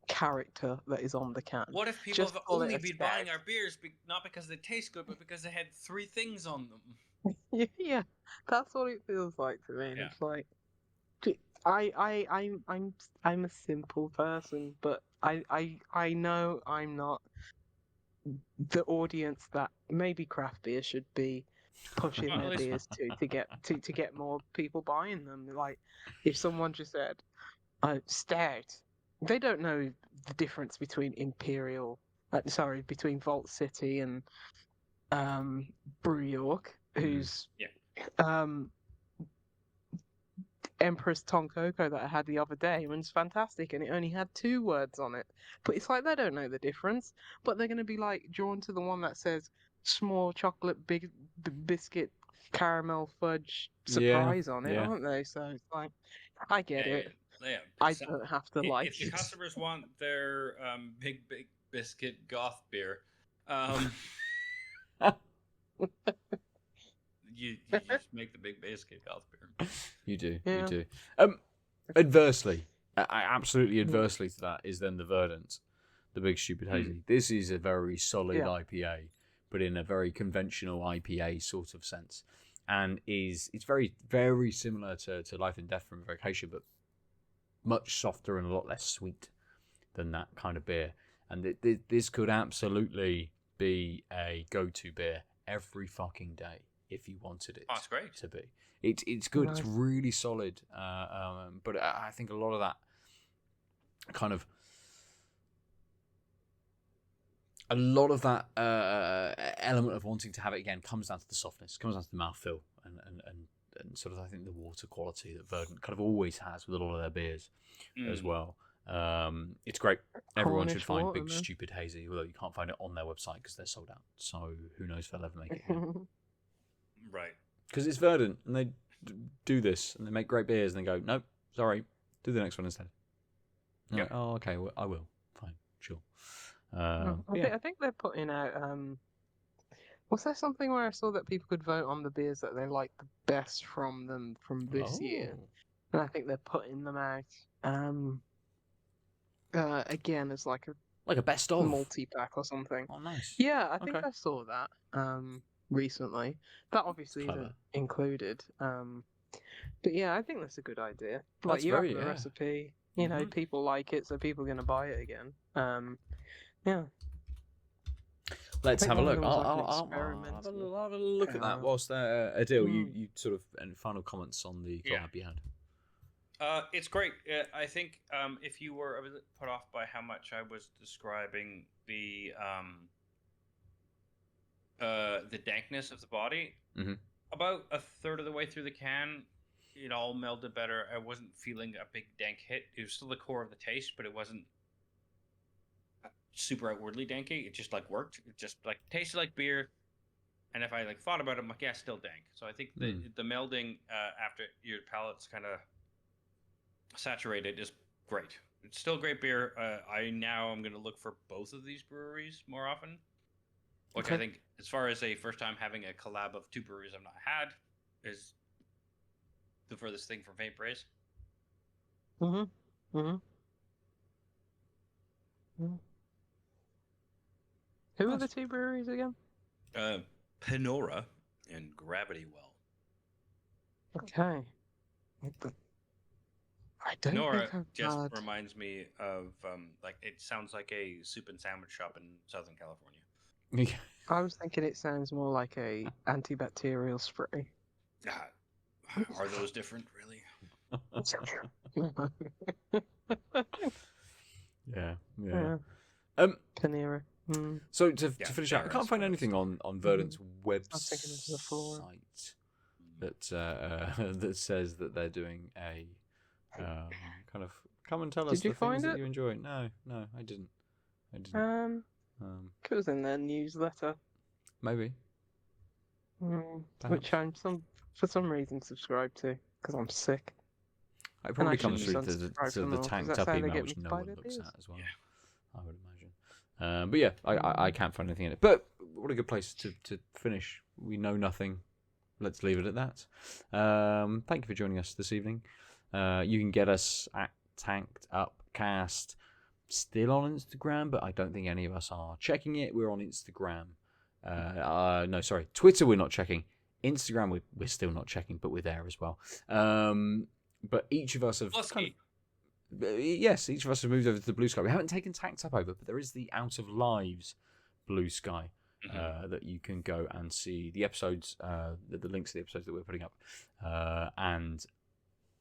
character that is on the can. What if people Just have call it only a been scout. buying our beers not because they taste good, but because they had 3 things on them? Yeah, that's what it feels like to me. And Yeah. it's like, I'm a simple person, but I know I'm not the audience that maybe craft beer should be pushing Well, at their least- beers to get more people buying them. Like, if someone just said, stout, they don't know the difference between between Vault City and Brew York, who's Empress Tonkoko that I had the other day, and it's fantastic, and it only had 2 words on it. But it's like they don't know the difference, but they're going to be like drawn to the one that says small chocolate big biscuit caramel fudge surprise on it, aren't they? So it's like, I get it. Yeah. I don't have to like if the it. customers want their big biscuit goth beer, you just make the big biscuit goth beer. You do. Yeah. Adversely, absolutely adversely to that is then the Verdant, the Big Stupid Hazy. This is a very solid IPA, but in a very conventional IPA sort of sense, and it's very, very similar to Life and Death from Vacation, but much softer and a lot less sweet than that kind of beer. And this could absolutely be a go-to beer every fucking day if you wanted it to be. It's good. Nice. It's really solid. But I think a lot of that kind of element of wanting to have it again comes down to the softness, comes down to the mouthfeel, and sort of I think the water quality that Verdant kind of always has with a lot of their beers as well. It's great. Everyone should find Big Stupid Hazy, although you can't find it on their website because they're sold out. So who knows if they'll ever make it here. Right. Because it's Verdant, and they do this, and they make great beers, and they go, nope, sorry, do the next one instead. Yeah. Like, oh, okay, well, I will. Fine, sure. I think they're putting out. Was there something where I saw that people could vote on the beers that they liked the best from them from this year? And I think they're putting them out again as like a best of multi-pack or something. Oh, nice. Yeah, I think I saw that recently. That obviously isn't included. But yeah, I think that's a good idea. Like, you have the recipe, you know, people like it, so people are going to buy it again. Yeah. Let's have a look. Like I'll have a look at that. Whilst Aadil, you sort of any final comments on the collab you had? It's great. I think if you were a bit put off by how much I was describing the dankness of the body, about a third of the way through the can, it all melded better. I wasn't feeling a big dank hit. It was still the core of the taste, but it wasn't super outwardly danky. It just like worked. It just like tasted like beer. And if I like thought about it, I'm like, yeah, still dank. So I think the melding after your palate's kind of saturated is great. It's still great beer. I'm going to look for both of these breweries more often, which I think, as far as a first time having a collab of two breweries I've not had, is the furthest thing from faint praise. Who are the two breweries again? Pinnora and Gravity Well. Okay. I don't Pinnora think I've just had... reminds me of like it sounds like a soup and sandwich shop in Southern California. I was thinking it sounds more like a antibacterial spray. Are those different, really? Yeah. Pinnora. So to finish up, I can't find anything on Verdant's website that says that they're doing a kind of come and tell us the things that you enjoy. No, I didn't. It was in their newsletter. Maybe. Which I'm for some reason subscribed to because I'm sick. It probably comes through to the tanked up email, which no one looks at as well. Yeah. I would imagine. But yeah, I can't find anything in it. But what a good place to finish. We know nothing. Let's leave it at that. Thank you for joining us this evening. You can get us at Tanked Up Cast. Still on Instagram, but I don't think any of us are checking it. We're on Instagram. No, sorry. Twitter we're not checking. Instagram we're still not checking, but we're there as well. But each of us have... Yes, each of us have moved over to the Blue Sky. We haven't taken Tanked Up over, but there is the Out of Lives Blue Sky that you can go and see the episodes, the links to the episodes that we're putting up, and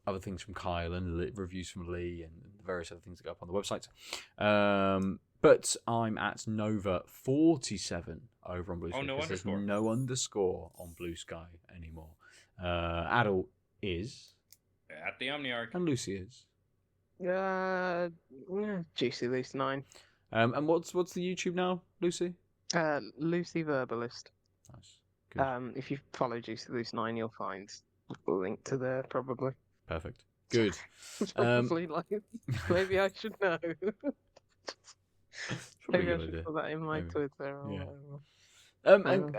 other things from Kyle and reviews from Lee and various other things that go up on the website. But I'm at Nova47 over on Blue Sky. There's no underscore on Blue Sky anymore. Adult is... At the Omniarch. And Lucy is... Juicy Lucy 9. And what's the YouTube now, Lucy? Lucy Verbalist. Nice. Good. If you follow Juicy Lucy 9, you'll find a link to there, probably. Perfect. Good. Probably maybe I should know. Maybe I should put that in my Twitter or whatever. And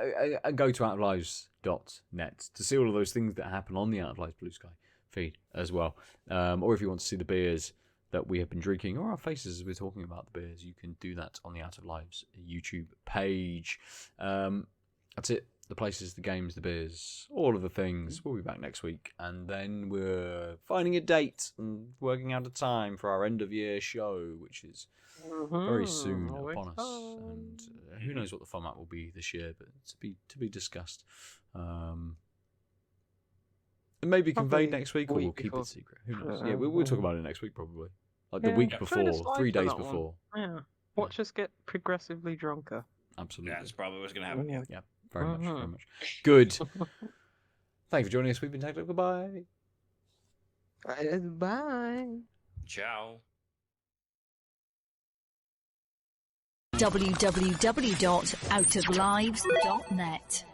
go to outoflives.net to see all of those things that happen on the Out of Lives Blue Sky feed as well. Or if you want to see the beers that we have been drinking, or our faces as we're talking about the beers, you can do that on the Out of Lives YouTube page. That's it. The places, the games, the beers, all of the things. We'll be back next week, and then we're finding a date and working out a time for our end of year show, which is very soon upon us. And who knows what the format will be this year, but to be discussed. And maybe conveyed next week, or we'll keep it secret. Who knows? Yeah, we'll talk about it next week probably, like the week before, 3 days before. Yeah, watch us get progressively drunker. Absolutely. Yeah, that's probably what's going to happen. Yeah. Very much. Good. Thank you for joining us. We've been Tanked Up. Goodbye. Bye. Ciao. www.outoflives.net